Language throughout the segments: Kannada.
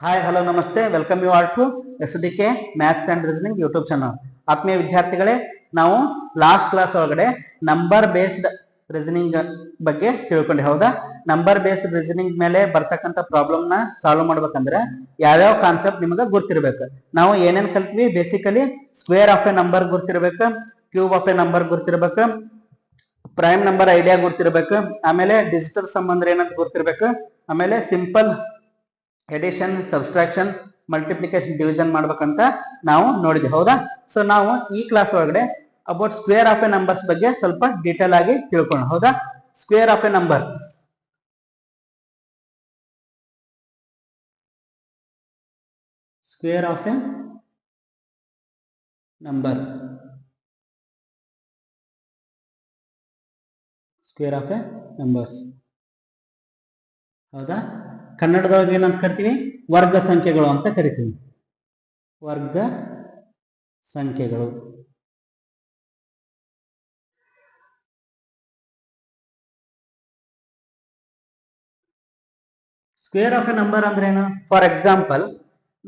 ಹಾಯ್ ಹಲೋ ನಮಸ್ತೆ welcome you all to SDK maths and reasoning YouTube channel. ಆತ್ಮೀಯ ವಿದ್ಯಾರ್ಥಿಗಳೇ, ನಾವು ಲಾಸ್ಟ್ ಕ್ಲಾಸ್ ಒಳಗಡೆ ನಂಬರ್ ಬೇಸ್ಡ್ ರೀಸನಿಂಗ್ ಬಗ್ಗೆ ತಿಳ್ಕೊಂಡೆ. ಹೌದಾ? ನಂಬರ್ ಬೇಸ್ಡ್ ರೀಸನಿಂಗ್ ಮೇಲೆ ಬರ್ತಕ್ಕಂಥ ಪ್ರಾಬ್ಲಮ್ ನ ಸಾಲ್ವ್ ಮಾಡ್ಬೇಕಂದ್ರೆ ಯಾವ್ಯಾವ ಕಾನ್ಸೆಪ್ಟ್ ನಿಮಗೆ ಗೊತ್ತಿರ್ಬೇಕು. ನಾವು ಏನೇನ್ ಕಲ್ತ್ವಿ? Basically square of a number ಗೊತ್ತಿರ್ಬೇಕು, ಕ್ಯೂಬ್ ಆಫ್ ಎ ನಂಬರ್ ಗೊತ್ತಿರ್ಬೇಕು, ಪ್ರೈಮ್ ನಂಬರ್ ಐಡಿಯಾ ಗೊತ್ತಿರ್ಬೇಕು, ಆಮೇಲೆ ಡಿಜಿಟಲ್ ಸಮ್ ಅಂದ್ರೆ ಏನಂತ ಗೊತ್ತಿರ್ಬೇಕು, ಆಮೇಲೆ simple addition, subtraction, multiplication, division ಮಾಡ್ಬೇಕಂತ ನಾವು ನೋಡಿದ್ವಿ. ಹೌದಾ? ಸೊ ನಾವು ಈ ಕ್ಲಾಸ್ ಒಳಗಡೆ about square of a numbers ಬಗ್ಗೆ ಸ್ವಲ್ಪ ಡೀಟೇಲ್ ಆಗಿ ತಿಳ್ಕೊಳ್ಳೋಣ. ಹೌದಾ? Square of a number, square of a number, square of a numbers. ಹೌದಾ? ಕನ್ನಡದೊಳಗೆ ಏನಂತ ಕರಿತೀವಿ? ವರ್ಗ ಸಂಖ್ಯೆಗಳು ಅಂತ ಕರಿತೀವಿ. ವರ್ಗ ಸಂಖ್ಯೆಗಳು. ಸ್ಕ್ವೇರ್ ಆಫ್ ಎ ನಂಬರ್ ಅಂದ್ರೆ ಏನು? ಫಾರ್ ಎಕ್ಸಾಂಪಲ್,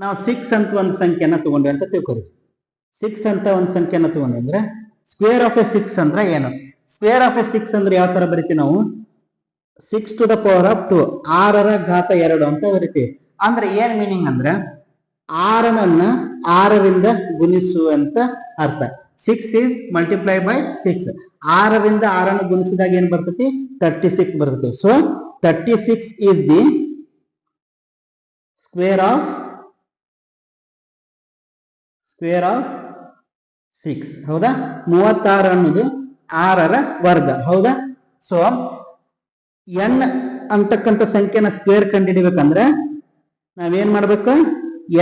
ನಾವು 6 ಅಂತ ಒಂದು ಸಂಖ್ಯೆನ ತಗೊಂಡ್ವಿ ಅಂತ ತಿಳ್ಕೊರಿ. 6 ಅಂತ ಒಂದು ಸಂಖ್ಯೆನ ತಗೊಂಡ್ವಿ ಅಂದ್ರೆ ಸ್ಕ್ವೇರ್ ಆಫ್ ಎ 6 ಅಂದ್ರೆ ಏನು? ಸ್ಕ್ವೇರ್ ಆಫ್ ಎ 6 ಅಂದ್ರೆ ಯಾವ ತರ ಬರೀತೀವಿ ನಾವು? 6 to the power of 2, 6ರ ಘಾತ 2 ಅಂತ ಬರೀತೀವಿ. ಅಂದ್ರೆ ಏನ್ ಮೀನಿಂಗ್ ಅಂದ್ರೆ 6ನನ್ನ 6ರಿಂದ ಗುಣಿಸುವಂತ ಅರ್ಥ. 6 is multiplied by 6. 6ರಿಂದ 6ಅನ್ನು ಗುಣಿಸಿದಾಗ ಏನ್ ಬರ್ತೈತಿ? 36 ಬರ್ತೈತಿ. So 36 is the square of 6. ಹೌದಾ? 36 ಅನ್ನೋದು 6ರ ವರ್ಗ. ಹೌದಾ? ಸೊ n ಅಂತಕ್ಕಂಥ ಸಂಖ್ಯೆನ ಸ್ಕ್ವೇರ್ ಕಂಡುಹಿಡಿಬೇಕಂದ್ರೆ ನಾವೇನ್ ಮಾಡ್ಬೇಕು?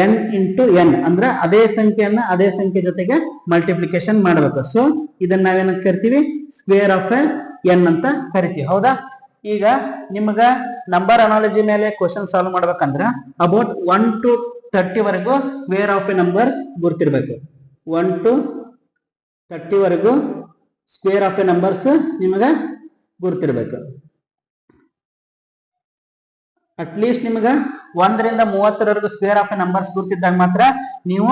n ಇಂಟು n ಅಂದ್ರೆ ಅದೇ ಸಂಖ್ಯೆಯನ್ನ ಅದೇ ಸಂಖ್ಯೆ ಜೊತೆಗೆ ಮಲ್ಟಿಪ್ಲಿಕೇಶನ್ ಮಾಡಬೇಕು. ಸೊ ಇದನ್ನ ನಾವೇನಂತ ಕರಿತೀವಿ? ಸ್ಕ್ವೇರ್ ಆಫ್ n ಅಂತ ಕರಿತೀವಿ. ಹೌದಾ? ಈಗ ನಿಮ್ಗ ನಂಬರ್ ಅನಾಲಜಿ ಮೇಲೆ ಕ್ವಶನ್ ಸಾಲ್ವ್ ಮಾಡ್ಬೇಕಂದ್ರ ಅಬೌಟ್ 1 to 30 ವರೆಗೂ ಸ್ಕ್ವೇರ್ ಆಫ್ ಎ ನಂಬರ್ಸ್ ಗುರ್ತಿರ್ಬೇಕು. 1 to 30 ವರೆಗೂ ಸ್ಕ್ವೇರ್ ಆಫ್ ಎ ನಂಬರ್ಸ್ ನಿಮಗ ಗುರ್ತಿರ್ಬೇಕು. ಅಟ್ಲೀಸ್ಟ್ ನಿಮ್ಗ 1 ರಿಂದ 30ರವರೆಗೂ ಸ್ಕ್ವೇರ್ ಆಫ್ ಎ ನಂಬರ್ಸ್ ಗುರ್ತಿದ್ದಾಗ ಮಾತ್ರ ನೀವು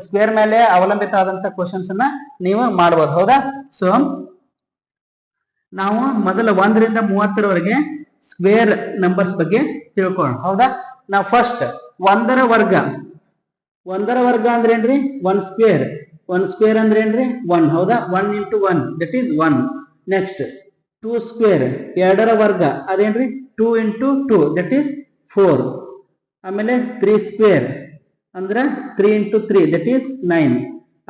ಸ್ಕ್ವೇರ್ ಮೇಲೆ ಅವಲಂಬಿತ ಆದಂತ ಕ್ವಶನ್ಸ್ ಅನ್ನ ನೀವು ಮಾಡಬಹುದು. ಹೌದಾ? ಸೊ ನಾವು ಮೊದಲ 1 ರಿಂದ 30ರವರೆಗೆ ಸ್ಕ್ವೇರ್ ನಂಬರ್ಸ್ ಬಗ್ಗೆ ತಿಳ್ಕೊಳ್ಳೋಣ. ಹೌದಾ? ನಾವು ಫಸ್ಟ್ 1ರ ವರ್ಗ. 1ರ ವರ್ಗ ಅಂದ್ರೆ ಏನ್ರಿ? 1 ಸ್ಕ್ವೇರ್. 1 ಸ್ಕ್ವೇರ್ ಅಂದ್ರೆ ಏನ್ರಿ? 1. ಹೌದಾ? 1 into 1 that is 1. Next 2 square, 2ರ ವರ್ಗ ಅದೇನ್ರಿ? 2 ಇಂಟು 2 ದಟ್ ಈಸ್ 4. ಆಮೇಲೆ 3 ಸ್ಕ್ವೇರ್ ಅಂದ್ರೆ 3 ಇಂಟು 3 ದಟ್ ಈಸ್ 9.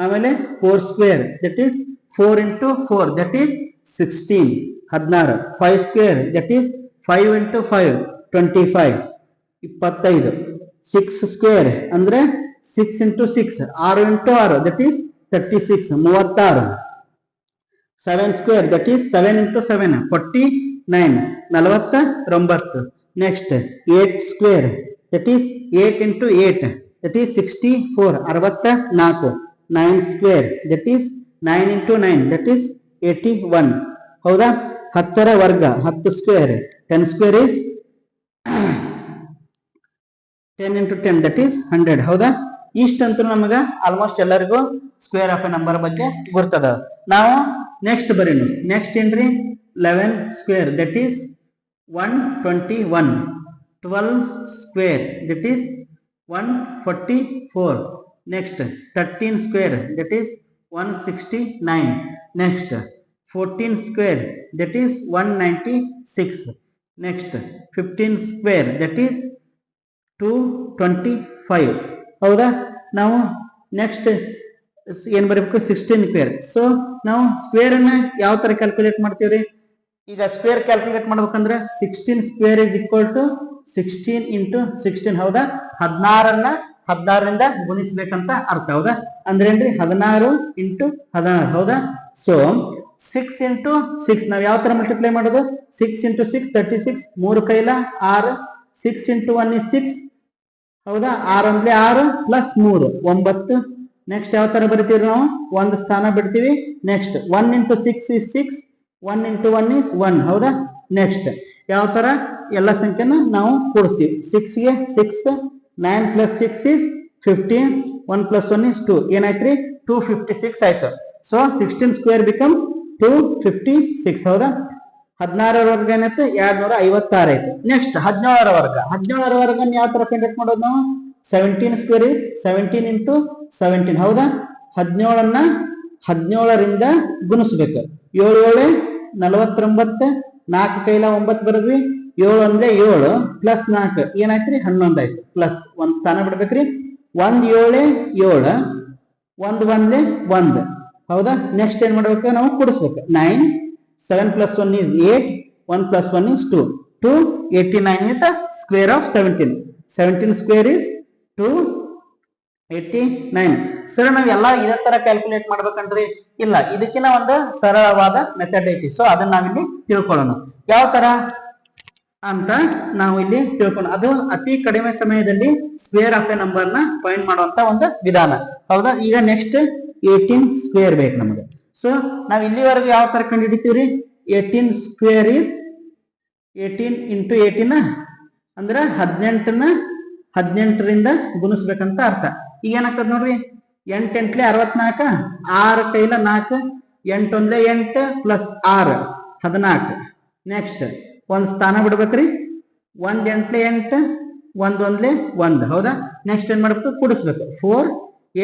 ಆಮೇಲೆ 4 square that is 4 into 4 that is 16. 16. 5 square that is 5 into 5 25. 25. 6 square ಅಂದ್ರೆ 6 into 6 6 into 6 that is 36 36. 7 square that is 7 into 7 49 49. Next 8 square that is 8 into 8 that is 64 64. 9 square that is 9 into 9 that is 81. ಹೌದಾ? 10ರ ವರ್ಗ 10 square 10 square is 10 into 10 that is 100. ಹೌದಾ? ಇಷ್ಟಂತೂ ನಮಗ ಆಲ್ಮೋಸ್ಟ್ ಎಲ್ಲರಿಗೂ ಸ್ಕ್ವೇರ್ ಆಫ್ ಎ ನಂಬರ್ ಬಗ್ಗೆ ಗುರ್ತದ. ನಾವು ನೆಕ್ಸ್ಟ್ ಬರೀನು. ನೆಕ್ಸ್ಟ್ ಏನ್ರಿ? 11 square that is 121. 12 square that is 144. Next 13 square that is 169. Next 14 square that is 196. Next 15 square that is 225. ಹೌದಾ? ನಾವು ನೆಕ್ಸ್ಟ್ ಏನ್ ಬರೀಬೇಕು? 16 ಸ್ಕ್ವೇರ್. ಸೊ ನಾವು ಸ್ಕ್ವೇರ್ ಅನ್ನ ಯಾವ ತರ ಕ್ಯಾಲ್ಕುಲೇಟ್ ಮಾಡ್ತೀವ್ರಿ? ಈಗ ಸ್ಕ್ವೇರ್ ಕ್ಯಾಲ್ಕುಲೇಟ್ ಮಾಡ್ಬೇಕಂದ್ರೆ 16 square is equal to 16 into 16. ಹೌದಾ? 16ನ್ನ 16ರಿಂದ ಗುಣಿಸ್ಬೇಕಂತ ಅರ್ಥ. ಹೌದಾ? ಅಂದ್ರೆ ಏನ್ರಿ? 16 ಇಂಟು 16. ಹೌದಾ? ಸೊ 6 ಇಂಟು 6 ನಾವ್ ಯಾವ ತರ ಮಲ್ಟಿಪ್ಲೈ ಮಾಡೋದು? 6 ಇಂಟು 6 36. 3 ಕೈಲ 6. 6 ಇಂಟು 1 is 6. ಹೌದಾ? 6 ಅಂದ್ರೆ 6 ಪ್ಲಸ್ 3 9. ನೆಕ್ಸ್ಟ್ ಯಾವ ತರ ಬರಿತೀವಿ? ನಾವು ಒಂದು ಸ್ಥಾನ ಬಿಡ್ತೀವಿ. Next 1 into 6 is 6. 1 into 1 is 1. ಹೌದಾ? ನೆಕ್ಸ್ಟ್ ಯಾವ ತರ ಎಲ್ಲ ಸಂಖ್ಯೆನ ನಾವು ಕೂಡಿಸ್ತೀವಿ. 6 ಗೆ 6, 9 + 6 is 15, 1 + 1 is 2. ಏನಾಯ್ತ್ರಿ 256 ಆಯ್ತು. So 16 square becomes 256. ಹೌದಾ? 16ರ ವರ್ಗ ಏನಾಯ್ತು 256 ಆಯ್ತು. ನೆಕ್ಸ್ಟ್ 17ರ ವರ್ಗ. 17ರ ವರ್ಗ ಯಾವ ತರ ಕಂಡಕ್ಟ್ ಮಾಡೋದು ನಾವು? 17 ಸ್ಕ್ವೇರ್ is 17 into 17. ಹೌದಾ? 17ಅನ್ನ 17ರಿಂದ ಗುಣಿಸ್ಬೇಕು. 7 7 49, 4 ಕೈಲ 9 ಬರದ್ವಿ, 7 1 7 ಪ್ಲಸ್ 4 ಏನಾಯ್ತ್ರಿ 11 ಆಯ್ತು. ಪ್ಲಸ್ 1 ಸ್ಥಾನ ಬಿಡ್ಬೇಕ್ರಿ. 1 7 7, 1 1 1. ಹೌದಾ? ನೆಕ್ಸ್ಟ್ ಏನ್ ಮಾಡ್ಬೇಕು ನಾವು? ಕೂಡಿಸ್ಬೇಕು. 9, 7 + 1 is 8, 1 + 1 is 2. 289 is a square of 17. 17 square is 289. Sir ನಾವ್ ಎಲ್ಲ ಇದೇ ತರ ಕ್ಯಾಲ್ಕುಲೇಟ್ ಮಾಡ್ಬೇಕಂದ್ರಿ? ಇಲ್ಲ, ಇದಕ್ಕಿನ ಒಂದು ಸರಳವಾದ ಮೆಥಡ್ ಐತಿ. ಸೊ ಅದನ್ನ ನಾವಿಲ್ಲಿ ತಿಳ್ಕೊಳ್ಳೋಣ. ಯಾವ ತರ ಅಂತ ನಾವು ಇಲ್ಲಿ ತಿಳ್ಕೊಳ್ಳೋಣ. ಅದು ಅತಿ ಕಡಿಮೆ ಸಮಯದಲ್ಲಿ ಸ್ಕ್ವೇರ್ ಆಫ್ ಎ ನಂಬರ್ ನ ಫೈಂಡ್ ಮಾಡುವಂತ ಒಂದು ವಿಧಾನ. ಹೌದಾ? ಈಗ ನೆಕ್ಸ್ಟ್ 18 ಸ್ಕ್ವೇರ್ ಬೇಕು ನಮಗೆ. ಸೊ ನಾವ್ ಇಲ್ಲಿವರೆಗೂ ಯಾವ ತರ ಕಂಡು ಹಿಡಿತೀವ್ರಿ? 18 ಸ್ಕ್ವೇರ್ is 18 into 18 ಅಂದ್ರೆ 18ನ 18ರಿಂದ ಗುಣಿಸ್ಬೇಕಂತ ಅರ್ಥ. ಈಗ ಏನಾಗ್ತದ ನೋಡ್ರಿ, 8 8 64, 6 ಕೈಲ 4, 8 1 8 ಪ್ಲಸ್ 6 14. ನೆಕ್ಸ್ಟ್ ಒಂದ್ ಸ್ಥಾನ ಬಿಡ್ಬೇಕ್ರಿ. 1 8 8, 1 1 1. ಹೌದಾ? ನೆಕ್ಸ್ಟ್ ಏನ್ ಮಾಡ್ಬೇಕು? ಕೂಡಿಸ್ಬೇಕು. 4,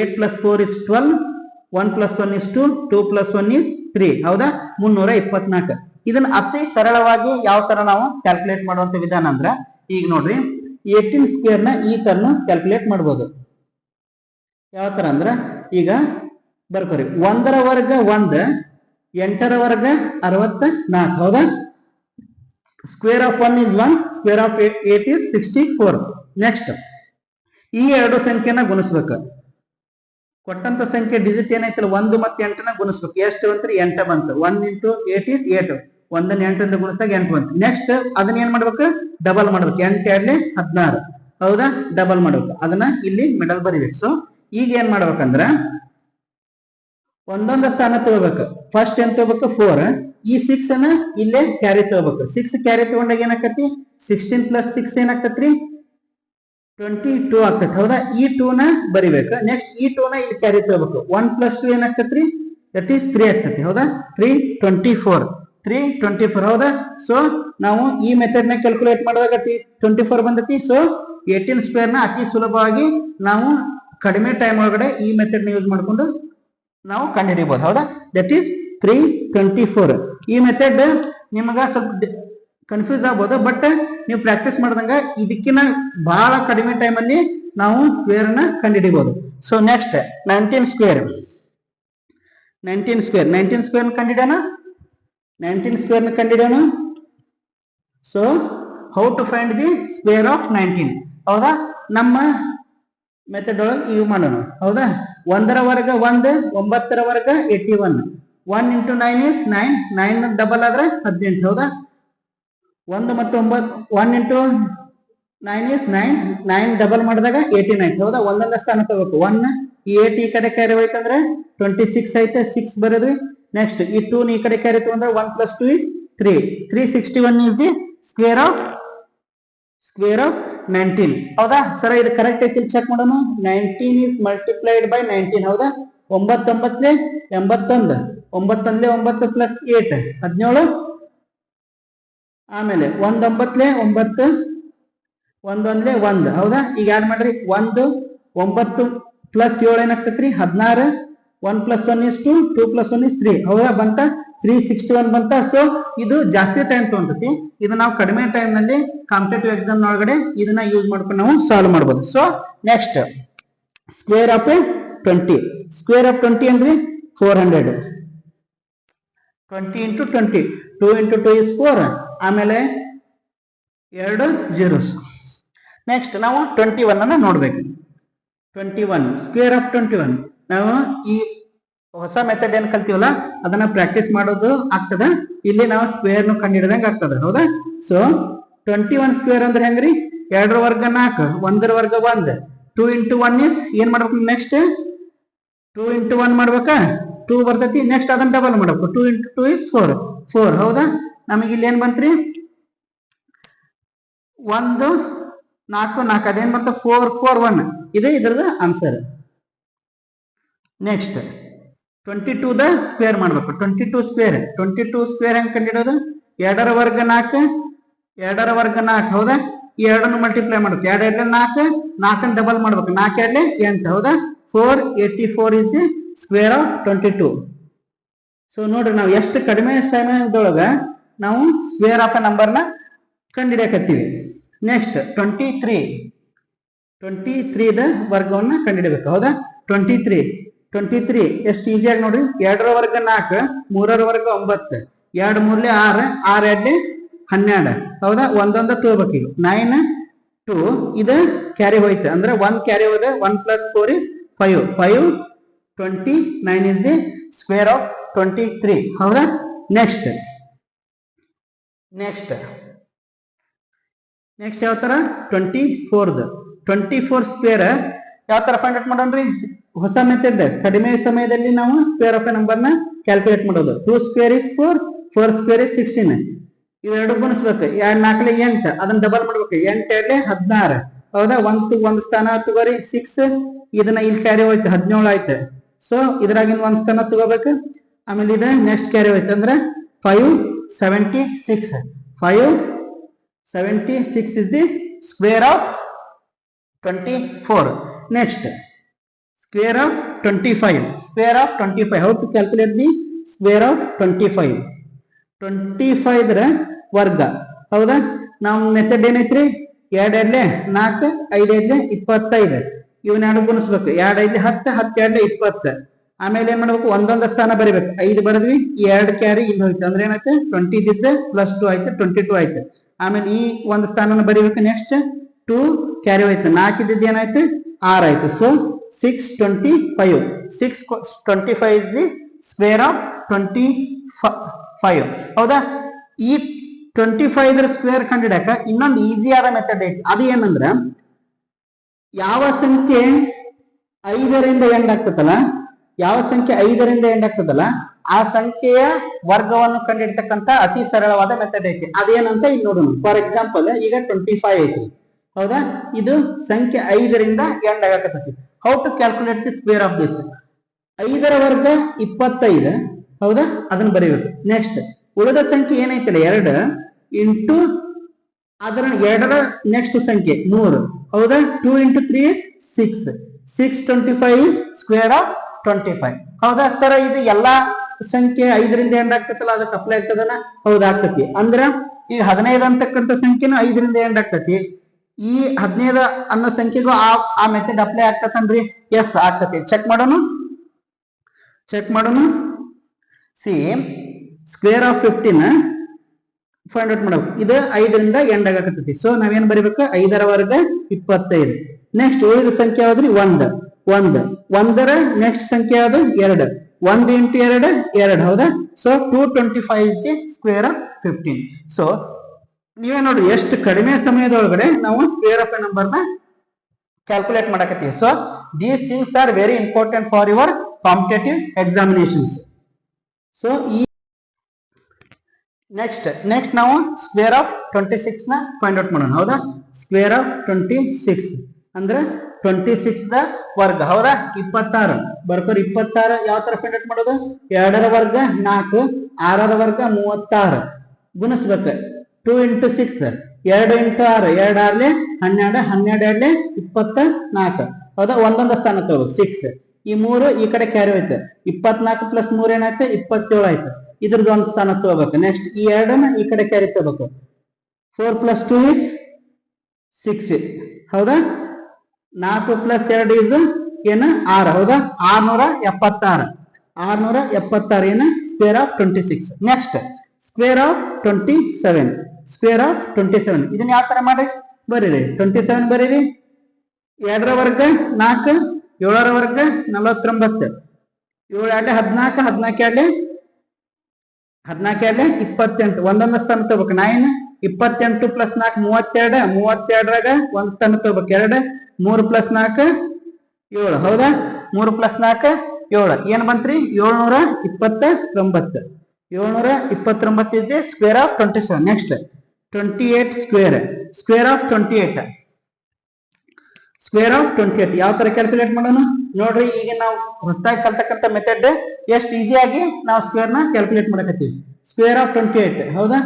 8 + 4 is 12, 1 + 1 is 2, 2 + 1 is 3. ಹೌದಾ? 324. ಇದನ್ನ ಅತಿ ಸರಳವಾಗಿ ಯಾವ ತರ ನಾವು ಕ್ಯಾಲ್ಕುಲೇಟ್ ಮಾಡುವಂತ ವಿಧಾನ ಅಂದ್ರ, ಈಗ ನೋಡ್ರಿ 18 ಸ್ಕ್ವೇರ್ ನ ಈ ತರನು ಕ್ಯಾಲ್ಕುಲೇಟ್ ಮಾಡ್ಬೋದು. ಯಾವ ತರ ಅಂದ್ರ ಈಗ ಬರ್ಕೋರಿ. 1ರ ವರ್ಗ 1, 8ರ ವರ್ಗ 64. ಹೌದಾ? Square of 1 is 1, square of 8 is 64. Next ಈ ಎರಡು ಸಂಖ್ಯೆನ ಗುಣಿಸ್ಬೇಕು. ಕೊಟ್ಟಂತ ಸಂಖ್ಯೆ ಡಿಜಿಟ್ ಏನೈತಲ್ಲ 1 ಮತ್ತು 8ನ ಗುಣಿಸ್ಬೇಕು. ಎಷ್ಟು ಬಂತ್ರಿ? 8 ಬಂತು. 1 into 8 is 8. 1ನ್ನ 8ರಿಂದ ಗುಣಿಸಿದಾಗ 8 ಬಂತು. ನೆಕ್ಸ್ಟ್ ಅದನ್ನ ಏನ್ ಮಾಡ್ಬೇಕು? ಡಬಲ್ ಮಾಡ್ಬೇಕು. 8 2 16. ಹೌದಾ? ಡಬಲ್ ಮಾಡ್ಬೇಕು. ಅದನ್ನ ಇಲ್ಲಿ ಮಿಡಲ್ ಬರಿಬೇಕು. ಸೊ ಈಗ ಏನ್ ಮಾಡ್ಬೇಕಂದ್ರ ಒಂದೊಂದು ಸ್ಥಾನ ತಗೋಬೇಕು. ಫಸ್ಟ್ ಏನ್ ತಗೋಬೇಕು? 4. ಈ 6 ಅನ್ನ ಇಲ್ಲೇ ಕ್ಯಾರಿ ತಗೋಬೇಕು. 6 ಕ್ಯಾರಿ ತಗೊಂಡಾಗ ಏನಾಕತಿ? 16 + 6 ಏನಾಕತ್ರಿ? 22 ಆಗ್ತೈತಿ. ಹೌದಾ? ಈ 2 ನ ಬರಿಬೇಕು. ನೆಕ್ಸ್ಟ್ ಈ 2 ನ ಇಲ್ಲಿ ಕ್ಯಾರಿ ತಗೋಬೇಕು. 1 + 2 ಏನಾಗ್ತೈತ್ರಿ? ದಟ್ ಈಸ್ 3 ಆಗ್ತೈತಿ. ಹೌದಾ? 324. 324. ಹೌದಾ? ಸೊ ನಾವು ಈ ಮೆಥಡ್ ನ ಕ್ಯಾಲ್ಕುಲೇಟ್ ಮಾಡಿದಾಗ 24 ಬಂದೈತಿ. ಸೊ 18 ಸ್ಕ್ವೇರ್ ನ ಅತಿ ಸುಲಭವಾಗಿ ನಾವು ಕಡಿಮೆ ಟೈಮ್ ಒಳಗಡೆ ಈ ಮೆಥಡ್ ನ ಯೂಸ್ ಮಾಡ್ಕೊಂಡು ನಾವು ಕಂಡುಹಿಡಿಯಬಹುದು. ಹೌದಾ? That is 324. ಈ ಮೆಥಡ್ ನಿಮಗ ಸ್ವಲ್ಪ ಕನ್ಫ್ಯೂಸ್ ಆಗ್ಬೋದು, ಬಟ್ ನೀವು ಪ್ರಾಕ್ಟೀಸ್ ಮಾಡಿದಂಗ ಇದಕ್ಕಿನ ಬಹಳ ಕಡಿಮೆ ಟೈಮ್ ಅಲ್ಲಿ ನಾವು ಸ್ಕ್ವೇರ್ ನ ಕಂಡುಹಿಡಿಬಹುದು. So next 19 square. 19 ಸ್ಕ್ವೇರ್ ಕಂಡುಹಿಡಿಯೋಣ. 19 ಸ್ಕ್ವೇರ್ ನ ಕಂಡುಹಿಡಿಯೋಣ. So how to find the square of 19? ಹೌದಾ? ನಮ್ಮ ಮೆಥಡ್ ಒಳಗೆ ಇವು ಮಾಡೋಣ. ಹೌದಾ? 1ರ ವರ್ಗ 1, 9ರ ವರ್ಗ 81. 1 into 9 is 9. 9 ಡಬಲ್ ಆದ್ರೆ 18. ಹೌದಾ? 1 ಮತ್ತು 9, 1 into 9 is 9. 9 ಡಬಲ್ ಮಾಡಿದಾಗ 89. ಹೌದಾ? ಒಂದೊಂದ ಸ್ಥಾನ ತಗೋಬೇಕು. 1 ಈ 8 ಈ ಕಡೆ ಕ್ಯಾರಿ ಹೋಯ್ತಂದ್ರೆ 26 ಐತೆ. 6 ಬರೋದ್ವಿ. ನೆಕ್ಸ್ಟ್ ಈ 2 ಈ ಕಡೆ ಕ್ಯಾರಿ ತಗೊಂಡ್ರೆ 1 + 2 is 3. 361 is the square of 19. ಹೌದಾ? ಸರ ಇದು ಕರೆಕ್ಟ್ ಐತಿ ಚೆಕ್ ಮಾಡೋಣ. 19 is multiplied by 19. ಹೌದಾ? 9 9 81. 9 1 9 plus 8 17. ಆಮೇಲೆ 1 9 9, 1 1 1. ಹೌದಾ? ಈಗ ಆಡ್ ಮಾಡ್ರಿ. 1 9 plus 7 ಏನಾಗ್ತೈತ್ರಿ? 16. 1 + 1 is 2, 2 + 1 is 3. ಹೌದಾ? ಬಂತ 361 ಬಂತ. ಸೊ ಇದು ಜಾಸ್ತಿ ಟೈಮ್ ತಗೊಂತೈತಿ. ಇದು ನಾವು ಕಡಿಮೆ ಟೈಮ್ ನಲ್ಲಿ ಕಾಂಪಿಟೇಟಿವ್ ಎಕ್ಸಾಮ್ ಒಳಗಡೆ ಇದನ್ನ ಯೂಸ್ ಮಾಡ್ಕೊಂಡು ನಾವು ಸಾಲ್ವ್ ಮಾಡಬಹುದು. So next square of 20. Square of 20 ಅಂದ್ರೆ 400. 20 into 20. 2 into 2 is 4. ಆಮೇಲೆ 2 zeros. ನೆಕ್ಸ್ಟ್ ನಾವು 21 ಅನ್ನ ನೋಡ್ಬೇಕು. 21 ಸ್ಕ್ವೇರ್ ಆಫ್ 21. ನಾವು ಈ ಹೊಸ ಮೆಥಡ್ ಏನ್ ಕಲ್ತೀವಲ್ಲ ಅದನ್ನ ಪ್ರಾಕ್ಟೀಸ್ ಮಾಡೋದು ಆಗ್ತದ. ಇಲ್ಲಿ ನಾವು ಸ್ಕ್ವೇರ್ ನು ಕಂಡುಹಿಡಿದಂಗ ಆಗ್ತದ. ಹೌದಾ? ಸೊ 21 ಸ್ಕ್ವೇರ್ ಅಂದ್ರೆ ಹೆಂಗ್ರಿ? 2ರ ವರ್ಗ 4, 1ರ ವರ್ಗ 1. 2 into 1 is ಏನ್ ಮಾಡ್ಬೇಕು? ನೆಕ್ಸ್ಟ್ 2 into 1 ಮಾಡ್ಬೇಕಾ? 2 ಬರ್ತೈತಿ. ನೆಕ್ಸ್ಟ್ ಅದನ್ನ ಡಬಲ್ ಮಾಡ್ಬೇಕು. 2 into 2 is 4. 4. ಹೌದಾ? ನಮಗೆ ಇಲ್ಲಿ ಏನ್ ಬಂತ್ರಿ? ಒಂದು 4 4 ಅದೇನ್ ಮತ್ತೆ 4 4 1 ಇದೆ ಇದರದ ಆನ್ಸರ್. ನೆಕ್ಸ್ಟ್ 22 ದ ಸ್ಕ್ವೇರ್ ಮಾಡ್ಬೇಕು. 22 ಸ್ಕ್ವೇರ್ ಹೆಂಗ್ ಕಂಡಿಡೋದು? 2 ರ ವರ್ಗ 4 2 ರ ವರ್ಗ 4 ಹೌದಾ? ಈ ಎರಡನ್ನು ಮಲ್ಟಿಪ್ಲೈ ಮಾಡ್ಬೇಕು. 2 2 4 4 ಡಬಲ್ ಮಾಡ್ಬೇಕು. 4 2 8 ಹೌದಾ? 484 is the square of 22. So ನೋಡ್ರಿ ನಾವು ಎಷ್ಟು ಕಡಿಮೆ ಸಮಯದೊಳಗ ನಾವು ಸ್ಕ್ವೇರ್ ಆಫ್ ಎ ನಂಬರ್ ನ ಕಂಡಿಡಿಯಕತ್ತೀವಿ. Next 23 the ವರ್ಗವನ್ನ ಕಂಡಿಡಬೇಕು. ಹೌದಾ? 23 ಎಷ್ಟು ಈಸಿಯಾಗಿ ನೋಡ್ರಿ. 2 ರ ವರ್ಗ 4 3 ರ ವರ್ಗ 9 2 3 6 6 2 12 ಹೌದಾ? ಒಂದೊಂದ ತಗೋಬೇಕು. ಈಗ 9 2 ಇದು ಕ್ಯಾರಿ ಹೋಯ್ತು ಅಂದ್ರೆ 1 ಕ್ಯಾರಿ ಹೋದ. 1 + 4 is 5 29 is the square of 23 ಹೌದಾ? ನೆಕ್ಸ್ಟ್ ಯಾವ ತರ? 24 ಸ್ಕ್ವೇರ್ ಯಾವ ತರ ಫೈಂಡ್ ಔಟ್ ಮಾಡೋಣ್ರಿ? ಹೊಸ ಮೆಥಡ್. ಕಡಿಮೆ ಸಮಯದಲ್ಲಿ ನಾವು ಸ್ಕ್ವೇರ್ ಆಫ್ ಎ ನಂಬರ್ ನ ಕ್ಯಾಲ್ಕುಲೇಟ್ ಮಾಡೋದು. 2 ಸ್ಕ್ವೇರ್ is 4 4 ಸ್ಕ್ವೇರ್ is 16 ಇವೆರಡು ಗುಣಿಸ್ಬೇಕು. 2 4 8 ಅದನ್ನ ಡಬಲ್ ಮಾಡ್ಬೇಕು. 8 2 16 ಹೌದಾ? ಒಂದು ಸ್ಥಾನ ತಗೋರಿ 6 ಇದನ್ನ ಇಲ್ಲಿ ಕ್ಯಾರಿ ಹೋಯ್ತು 17 ಆಯ್ತು. ಸೊ ಇದ್ರಾಗಿನ ಒಂದ್ ಸ್ಥಾನ ತಗೋಬೇಕು. ಆಮೇಲೆ ಇದು ನೆಕ್ಸ್ಟ್ ಕ್ಯಾರಿ ಹೋಯ್ತು ಅಂದ್ರೆ 576 is the square of 24. Next square of 25. How to calculate the square of 25? 25 ರ ವರ್ಗ ಹೌದಾ? ನಾವು ಮೆಥಡ್ ಏನೈತ್ರಿ? 2 2 4 5 5 25 ಇವನ್ನ ಎರಡು ಗುಣಿಸ್ಬೇಕು. 2 5 10 10 2 20 ಆಮೇಲೆ ಏನ್ ಮಾಡ್ಬೇಕು? ಒಂದೊಂದು ಸ್ಥಾನ ಬರಿಬೇಕು. 5 ಬರದ್ವಿ. 2 ಕ್ಯಾರಿ ಇಲ್ಲಿ ಹೋಯ್ತು ಅಂದ್ರೆ ಏನಾಯ್ತು? 20 ಇದ್ದಿದ್ದು +2 ಆಯ್ತು 22 ಆಯ್ತು. ಆಮೇಲೆ ಈ ಒಂದು ಸ್ಥಾನನ ಬರಿಬೇಕು. ನೆಕ್ಸ್ಟ್ 2 ಕ್ಯಾರಿ ಹೋಯ್ತು. 4 ಇದ್ದಿದ್ದು ಏನಾಯ್ತು? 6 ಆಯ್ತು. So 625 is the square of 25 ಹೌದಾ? ಈ 25 ರ ಸ್ಕ್ವೇರ್ ಕಂಡಿಡಕ ಇನ್ನೊಂದು ಈಸಿ ಆದ ಮೆಥಡ್ ಐತಿ. ಅದು ಏನಂದ್ರ ಯಾವ ಸಂಖ್ಯೆ 5ರಿಂದ ಎಂಡ್ ಆಗ್ತದಲ್ಲ ಆ ಸಂಖ್ಯೆಯ ವರ್ಗವನ್ನು ಕಂಡಿಡ್ತಕ್ಕಂತ ಅತಿ ಸರಳವಾದ ಮೆಥಡ್ ಐತಿ. ಅದೇನಂತ ಇಲ್ಲಿ ನೋಡೋಣ. ಫಾರ್ ಎಕ್ಸಾಂಪಲ್ ಈಗ 25 ಐತಿ ಹೌದಾ? ಇದು ಸಂಖ್ಯೆ 5ರಿಂದ ಎಂಡ್ ಆಗಕತ್ತೈತಿ. How to calculate the square of this? 5 ರ ವರ್ಗ 25 ಹೌದಾ? ಅದನ್ನ ಬರೀಬೇಕು. ನೆಕ್ಸ್ಟ್ ಉಳಿದ ಸಂಖ್ಯೆ ಏನೈತಲ್ಲ 2 ಇಂಟು ಅದರ 2ರ ನೆಕ್ಸ್ಟ್ ಸಂಖ್ಯೆ 3 ಹೌದಾ? 2 × 3 is 6 625 is square of 25 ಹೌದಾ? ಸರ್ ಇದು ಎಲ್ಲಾ ಸಂಖ್ಯೆ 5ರಿಂದ ಎಂಡ್ ಆಗ್ತೈತಲ್ಲ ಅದಕ್ಕೆ ಅಪ್ಲೈ ಆಗ್ತದನ? ಹೌದಾಗ್ತತಿ. ಅಂದ್ರ ಈ 15 ಅಂತಕ್ಕಂಥ ಸಂಖ್ಯೆನೂ 5ರಿಂದ ಎಂಡ್ ಆಗ್ತತಿ. ಈ 15 ಅನ್ನೋ ಸಂಖ್ಯೆಗೂ ಆ ಮೆಥಡ್ ಅಪ್ಲೈ ಆಗ್ತತನ್ರಿ? ಎಸ್ ಆಗ್ತತಿ. ಚೆಕ್ ಮಾಡೋಣ. C square of 15 find out ಮಾಡಬೇಕು. ಇದು 5ರಿಂದ ಎಂಡ್ ಆಗಕತ್ತೈತಿ. ಸೊ ನಾವೇನ್ ಬರಿಬೇಕು? 5 ರ ವರ್ಗ 25. ನೆಕ್ಸ್ಟ್ ಉಳಿದ ಸಂಖ್ಯೆ ಯಾವ್ದ್ರಿ? 1 ರ ನೆಕ್ಸ್ಟ್ ಸಂಖ್ಯೆ ಯಾವ್ದು? 2 1 × 2 2 ಹೌದಾ? So 225 is the square of 15. So ನೀವೇ ನೋಡ್ರಿ ಎಷ್ಟು ಕಡಿಮೆ ಸಮಯದೊಳಗಡೆ ನಾವು ಸ್ಕ್ವೇರ್ ಆಫ್ ಎ ನಂಬರ್ ನ ಕ್ಯಾಲ್ಕುಲೇಟ್ ಮಾಡಕತ್ತೀವಿ. So these things are very important for your competitive examinations. So ಈ ನೆಕ್ಸ್ಟ್ ನಾವು ಸ್ಕ್ವೇರ್ ಆಫ್ 26 ನ ಫೈಂಡ್ ಔಟ್ ಮಾಡೋಣ. ಹೌದಾ? ಸ್ಕ್ವೇರ್ ಆಫ್ 26 ಅಂದ್ರೆ 26 ದ ವರ್ಗ ಹೌದಾ? 26 ಬರ್ಕೋರಿ. 26 ಯಾವ ತರ ಫೈಂಡ್ ಔಟ್ ಮಾಡೋದು? 2 ರ ವರ್ಗ 4 6 ರ ವರ್ಗ 36 ಗುಣಿಸ್ಬೇಕು. 2 × 6 2 × 6 2 6 12 12 24 ಹೌದಾ? ಒಂದೊಂದು ಸ್ಥಾನ ತಗೋಬೇಕು. 6 ಈ 3 ಈ ಕಡೆ ಕ್ಯಾರಿ ಹೋಯ್ತು. 24 + 3 ಏನಾಯ್ತು? 27 ಆಯ್ತು. ಇದ್ರದ್ದು ಒಂದು ಸ್ಥಾನ ತಗೋಬೇಕು. ನೆಕ್ಸ್ಟ್ ಈ 2ನ ಈ ಕಡೆ ಕ್ಯಾರಿ ತಗೋಬೇಕು. 4 + 2 is 6 ಹೌದಾ? 4 + 2 is ಏನು? 6 ಹೌದಾ? 676 ಏನು? Square of 26. Next square of 27 ಇದನ್ನ ಯಾವ ತರ ಮಾಡಿ ಬರೀರಿ? 27 ಬರೀರಿ. 2 ರ ವರ್ಗ 4 7 ರ ವರ್ಗ 49 7 2 14 14 2 28 ಒಂದೊಂದು ಸ್ಥಾನ ತಗೋಬೇಕು. 9 28 + 4 32 32ರಾಗ ಒಂದ್ ಸ್ಥಾನ ತಗೋಬೇಕು. 2 3 + 4 7 ಹೌದಾ? 3 + 4 7 ಏನ್ ಬಂತ್ರಿ? 729 is the square of 27. Next 28 square. Square of 28. Square of 28 ಯಾವ ತರ ಕ್ಯಾಲ್ಕುಲೇಟ್ ಮಾಡೋಣ ನೋಡ್ರಿ. ಈಗ ನಾವು ಹೊಸದಾಗಿ ಕಲ್ತಕ್ಕಂತ ಮೆಥಡ್ ಎಷ್ಟು ಈಸಿಯಾಗಿ ನಾವು ಸ್ಕ್ವೇರ್ ನ ಕ್ಯಾಲ್ಕುಲೇಟ್ ಮಾಡಕತ್ತೀವಿ. ಸ್ಕ್ವೇರ್ ಆಫ್ 28 ಹೌದಾ.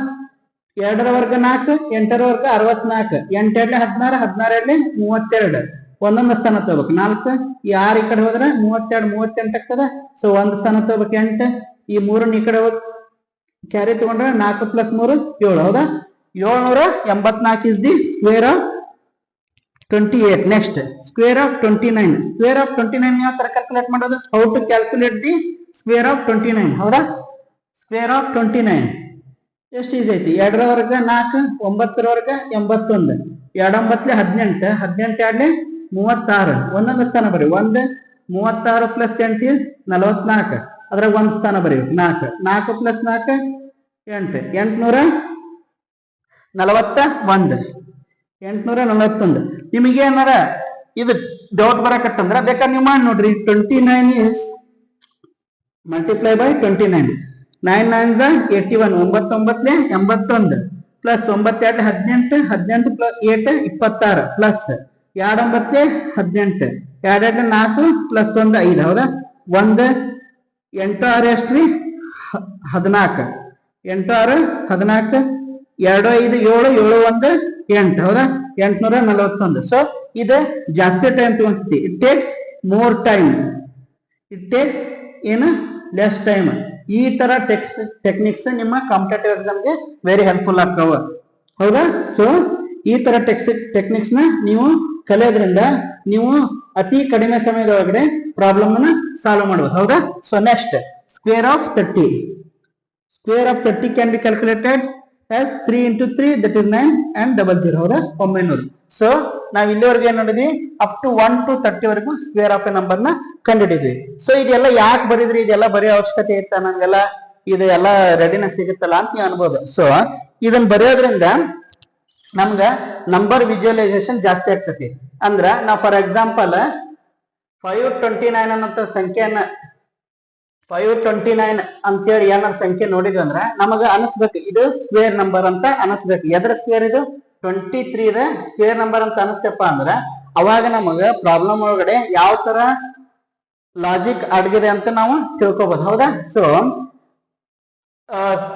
2 ರ ವರ್ಗ 4, 8 ರ ವರ್ಗ 64, 8 2 16, 16 32. ಒಂದೊಂದು ಸ್ಥಾನ ತಗೋಬೇಕು. 4 6 ಈ ಕಡೆ ಹೋದ್ರೆ 32 38 ಆಗ್ತದ. ಸೊ ಒಂದ್ ಸ್ಥಾನ ತಗೋಬೇಕು 8. ಈ 3 ಈ ಕಡೆ ಹೋಗಿ ಕ್ಯಾರಿ ತಗೊಂಡ್ರೆ 4 + 3 7 ಹೌದಾ. 784 is the square of 28. Next square of 29. Square of 29 ಯಾವ ತರ ಕ್ಯಾಲ್ಕುಲೇಟ್ ಮಾಡೋದು? How to calculate the square of 29 ಹೌದಾ. ಸ್ಕ್ವೇರ್ ಆಫ್ 29 ಎಷ್ಟು ಈಸಿ ಐತಿ. 2 ರ ವರ್ಗ 4, 9 ರ ವರ್ಗ 81, 2 9 18, 18 2 36. ಒಂದೊಂದು ಸ್ಥಾನ ಬರೀ 1 36 + 8 44. ಅದ್ರಾಗ ಒಂದ್ ಸ್ಥಾನ ಬರೀಬೇಕು 4. 4 + 4 8, 841. 841. ನಿಮಗೆ ಏನಾರ ಇದು ಡೌಟ್ ಬರಕತ್ತಂದ್ರ ಬೇಕಾದ್ರೆ ನೀವು ಮಾಡಿ ನೋಡ್ರಿ. 29 is multiply by 29. 9 9 81, 9 9 81 plus 9 2 18, 18 + 8 26 plus 2 9 18, 2 2 4 plus 1 5 ಹೌದಾ. 1 8 6 ಎಷ್ಟ್ರಿ 14, 8 6 14, 2 5 7, 7 1 8 ಹೌದಾ. 841. ಸೊ ಇದು ಜಾಸ್ತಿ ಟೈಮ್ ತಗೊಂಡ್ತಿ. It takes more time. It takes ಏನು ಲೆಸ್ ಟೈಮ್. ಈ ತರ ಟೆಕ್ನಿಕ್ಸ್ ನಿಮ್ಮ ಕಾಂಪಿಟೇಟಿವ್ ಎಕ್ಸಾಮ್ಗೆ ವೆರಿ ಹೆಲ್ಪ್ಫುಲ್ ಆಗ್ತಾವ ಹೌದಾ. ಸೊ ಈ ತರ ಟೆಕ್ನಿಕ್ಸ್ ನ ನೀವು ಕಲಿಯೋದ್ರಿಂದ ನೀವು ಅತಿ ಕಡಿಮೆ ಸಮಯದೊಳಗಡೆ ಪ್ರಾಬ್ಲಮ್ ಅನ್ನ ಸಾಲ್ವ್ ಮಾಡಬಹುದು ಹೌದಾ. So next square of 30. Square of 30 can be calculated as 3 × 3 that is 9 and 00 ಹೌದಾ 900. ಸೊ ನಾವ್ ಇಲ್ಲಿವರೆಗೆ ಏನ್ ನೋಡಿದ್ವಿ ಅಪ್ ಟು 1 to 30 ವರೆಗೂ ಸ್ಕ್ವೇರ್ ಆಫ್ ಎ ನಂಬರ್ ನ ಕಂಡುಹಿಡಿದ್ವಿ. ಸೊ ಇದೆಲ್ಲ ಯಾಕೆ ಬರೀದ್ರಿ, ಇದೆಲ್ಲ ಬರೆಯೋ ಅವಶ್ಯಕತೆ ಇತ್ತ ನಂಗೆಲ್ಲ ಇದೆಲ್ಲ ರೆಡಿನೆಸ್ ಸಿಗುತ್ತಲ್ಲ ಅಂತ ನೀವು ಅನ್ಬೋದು. ಸೊ ಇದನ್ನ ಬರೆಯೋದ್ರಿಂದ ನಮ್ಗ ನಂಬರ್ ವಿಜುವಲೈಸೇಷನ್ ಜಾಸ್ತಿ ಆಗ್ತತಿ. ಅಂದ್ರ ನಾವು ಫಾರ್ ಎಕ್ಸಾಂಪಲ್ 529 ಅನ್ನೋ ಸಂಖ್ಯೆಯನ್ನ 529 ಅಂತೇಳಿ ಏನಾರ ಸಂಖ್ಯೆ ನೋಡಿದ್ವಿ ಅಂದ್ರ ನಮಗ ಅನಿಸ್ಬೇಕು ಇದು ಸ್ಕ್ವೇರ್ ನಂಬರ್ ಅಂತ ಅನಿಸ್ಬೇಕು. ಎದ್ರ ಸ್ಕ್ವೇರ್ ಇದು 23 ದ ಸ್ಕ್ವೇರ್ ನಂಬರ್ ಅಂತ ಅನಿಸ್ತಪ್ಪ ಅಂದ್ರ ಅವಾಗ ನಮಗ ಪ್ರಾಬ್ಲಮ್ ಒಳಗಡೆ ಯಾವ ತರ ಲಾಜಿಕ್ ಅಡಗಿದೆ ಅಂತ ನಾವು ತಿಳ್ಕೊಬಹುದು ಹೌದಾ. So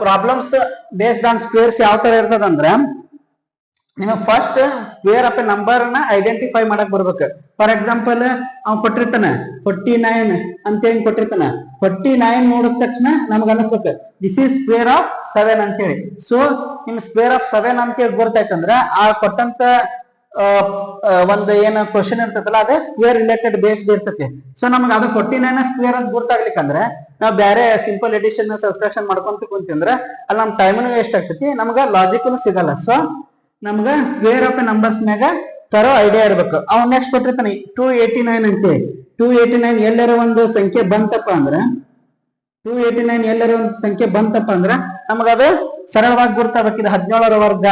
problems based on squares ಯಾವ ತರ ಇರ್ತದಂದ್ರ ನೀವು first square of a number ನ ಐಡೆಂಟಿಫೈ ಮಾಡಕ್ ಬರ್ಬೇಕು. ಫಾರ್ ಎಕ್ಸಾಂಪಲ್ ಅವ್ನು ಕೊಟ್ಟಿರ್ತಾನೆ 49 ಅಂತ ಹೇಳಿ ಕೊಟ್ಟಿರ್ತಾನ. 49 ನೋಡಿದ ತಕ್ಷಣ ನಮ್ಗೆ ಅನಿಸ್ಬೇಕು ದಿಸ್ ಈಸ್ ಸ್ಕ್ವೇರ್ ಆಫ್ 7 ಅಂತ ಹೇಳಿ. ಸೊ ನಿಮ್ ಸ್ಕ್ವೇರ್ ಆಫ್ 7 ಅಂತ ಹೇಳಿ ಗೊತ್ತಾಯ್ತಂದ್ರ ಆ ಕೊಟ್ಟಂತ ಒಂದು ಏನ ಕ್ವಶನ್ ಇರ್ತದಲ್ಲ ಅದೇ ಸ್ಕ್ವೇರ್ ರಿಲೇಟೆಡ್ ಬೇಸ್ಡ್ ಇರ್ತೈತಿ. ಸೊ ನಮ್ಗೆ ಅದು 49 ಸ್ಕ್ವೇರ್ ಅಂತ ಗೊತ್ತಾಗ್ಲಿಕ್ಕಂದ್ರೆ ನಾವು ಬೇರೆ ಸಿಂಪಲ್ ಎಡಿಷನ್ ಸಬ್ಸ್ಟ್ರಾಕ್ಷನ್ ಮಾಡ್ಕೊಂತ ಕುಂತಿಂದ್ರ ಅಲ್ಲಿ ನಮ್ ಟೈಮ್ನು ವೇಸ್ಟ್ ಆಗ್ತೈತಿ, ನಮ್ಗ ಲಾಜಿಕ್ನು ಸಿಗಲ್ಲ. ಸೊ ನಮ್ಗ ಸ್ಕ್ವೇರ್ ಆಫ್ ನಂಬರ್ಸ್ ಮ್ಯಾಗ ತರೋ ಐಡಿಯಾ ಇರ್ಬೇಕು. ಅವ್ನು ನೆಕ್ಸ್ಟ್ ಕೊಟ್ಟಿರ್ತಾನೆ 289 ಅಂತೇಳಿ. 289 ಎಲ್ಲರ ಒಂದು ಸಂಖ್ಯೆ ಬಂತಪ್ಪ ಅಂದ್ರ 289 ಎಲ್ಲರ ಒಂದು ಸಂಖ್ಯೆ ಬಂತಪ್ಪ ಅಂದ್ರ ನಮಗದು ಸರಳವಾಗಿ ಗುರ್ತಾಗ್ಬೇಕು. ಇದು 17ರ ವರ್ಗ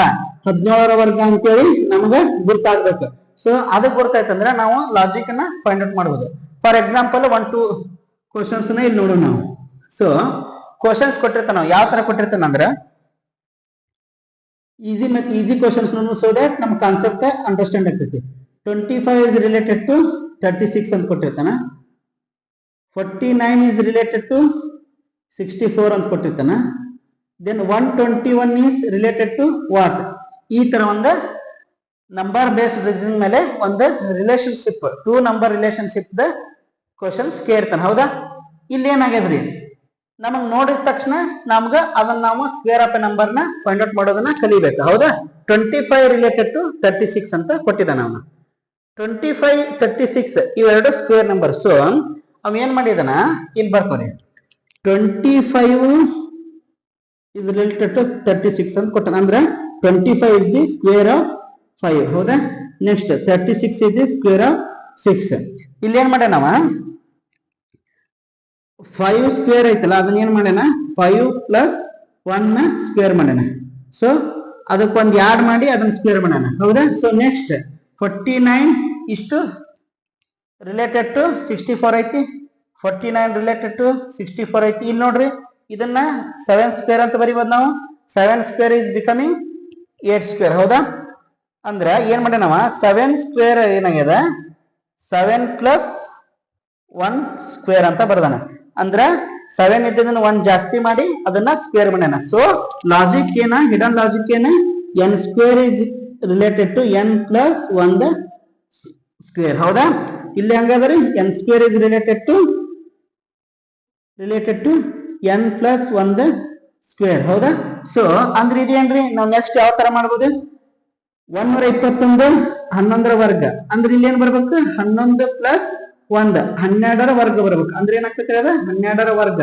17ರ ವರ್ಗ ಅಂತೇಳಿ ನಮ್ಗ ಗುರ್ತಾಗ್ಬೇಕು. ಸೊ ಅದಕ್ಕೆ ಗುರ್ತಾಯ್ತಂದ್ರ ನಾವು ಲಾಜಿಕ್ ಅನ್ನ ಫೈಂಡ್ ಔಟ್ ಮಾಡಬಹುದು. ಫಾರ್ ಎಕ್ಸಾಂಪಲ್ 1-2 ಕ್ವಶನ್ಸ್ ನ ಇಲ್ಲಿ ನೋಡೋಣ ನಾವು. ಸೊ ಕ್ವಶನ್ಸ್ ಕೊಟ್ಟಿರ್ತಾನ ಯಾವ ತರ ಕೊಟ್ಟಿರ್ತಾನ ಅಂದ್ರ ಈಸಿ ಕ್ವಶನ್ಸ್ ಸೊ ದಟ್ ನಮ್ ಕಾನ್ಸೆಪ್ಟ್ ಅಂಡರ್ಸ್ಟ್ಯಾಂಡ್ ಆಗ್ತೈತಿ. 25 is related to 36 ಅಂತ ಕೊಟ್ಟಿರ್ತಾನ. 49 is related to 64 ಅಂತ ಕೊಟ್ಟಿರ್ತಾನ. Then 121 is related to what? ಈ ತರ ಒಂದು ನಂಬರ್ ಬೇಸ್ಡ್ ರೀಸನಿಂಗ್ ಮೇಲೆ ಒಂದು ರಿಲೇಶನ್ಶಿಪ್ 2 ನಂಬರ್ ರಿಲೇಶನ್ಶಿಪ್ ದ ಕ್ವಶನ್ಸ್ ಕೇಳ್ತಾನ ಹೌದಾ. ಇಲ್ಲಿ ಏನಾಗ್ಯದ್ರಿ ನಮಗ್ ನೋಡಿದ ತಕ್ಷಣ ನಮ್ಗ ಅದನ್ನ ನಾವು ಸ್ಕ್ವೇರ್ ಆಫ್ ಎ ನಂಬರ್ ನ ಫೈಂಡ್ ಔಟ್ ಮಾಡೋದನ್ನ ಕಲಿಬೇಕು ಹೌದಾ. 25 ರಿಲೇಟೆಡ್ ಟು 36 ಅಂತ ಕೊಟ್ಟಿದ್ದಾನ ಅವನು. 25 36 ಇವೆರಡು ಸ್ಕ್ವೇರ್ ನಂಬರ್. ಸೊ ಅವ್ ಏನ್ ಮಾಡಿದಾನ ಇಲ್ಲಿ ಬರ್ಕೋರಿ 25 is related to 36 ಅಂತ ಕೊಟ್ಟಾನ. ಅಂದ್ರೆ 25 is the square of 5 ಹೌದಾ. Next 36 is the square of 6. ಇಲ್ಲಿ ಏನ್ ಮಾಡ್ಯಾನವ 5 ಸ್ಕ್ವೇರ್ ಐತಲ್ಲ ಅದನ್ನ ಏನ್ ಮಾಡ್ಯಾನ 5 + 1 ನ ಸ್ಕ್ವೇರ್ ಮಾಡ್ಯಾನ. ಸೊ ಅದಕ್ಕೊಂದು ಆಡ್ ಮಾಡಿ ಅದನ್ನ ಸ್ಕ್ವೇರ್ ಮಾಡ್ಯಾನ ಹೌದಾ. ಸೊ ನೆಕ್ಸ್ಟ್ 49 ಇಷ್ಟು ರಿಲೇಟೆಡ್ ಟು 64 ಐತಿ. 49 ರಿಲೇಟೆಡ್ ಟು 64 ಐತಿ. ಇಲ್ಲಿ ನೋಡ್ರಿ ಇದನ್ನ 7 ಸ್ಕ್ವೇರ್ ಅಂತ ಬರೀಬಹುದು ನಾವು. 7 ಸ್ಕ್ವೇರ್ ಇಸ್ ಬಿಕಮಿಂಗ್ 8 ಸ್ಕ್ವೇರ್ ಹೌದಾ. ಅಂದ್ರ ಏನ್ ಮಾಡ್ಯಾನವ 7 ಸ್ಕ್ವೇರ್ ಏನಾಗ್ಯದ 7 ಪ್ಲಸ್ 1 ಸ್ಕ್ವೇರ್ ಅಂತ ಬರ್ದಾನ. ಅಂದ್ರ 7 ಇದ್ದದನ್ನ 1 ಜಾಸ್ತಿ ಮಾಡಿ ಅದನ್ನ ಸ್ಕ್ವೇರ್ ಮಾಡ್ಯಾನ. ಸೊ ಲಾಜಿಕ್ ಏನ, ಹಿಡನ್ ಲಾಜಿಕ್ ಏನ, n square is related to n plus 1 square ಹೌದಾ. ಇಲ್ಲಿ ಹಂಗಾದ್ರೆ n square is related to n plus 1 square ಹೌದಾ. ಸೊ ಅಂದ್ರೆ ಇದೇನ್ರಿ ನಾವು ನೆಕ್ಸ್ಟ್ ಯಾವ ತರ ಮಾಡ್ಬೋದು, 121 11ರ ವರ್ಗ ಅಂದ್ರೆ ಇಲ್ಲಿ ಏನ್ ಬರ್ಬೇಕು 11 ಪ್ಲಸ್ 1 12ರ ವರ್ಗ ಬರ್ಬೇಕು. ಅಂದ್ರೆ ಏನಾಗ್ತದೆ ಅದ 12ರ ವರ್ಗ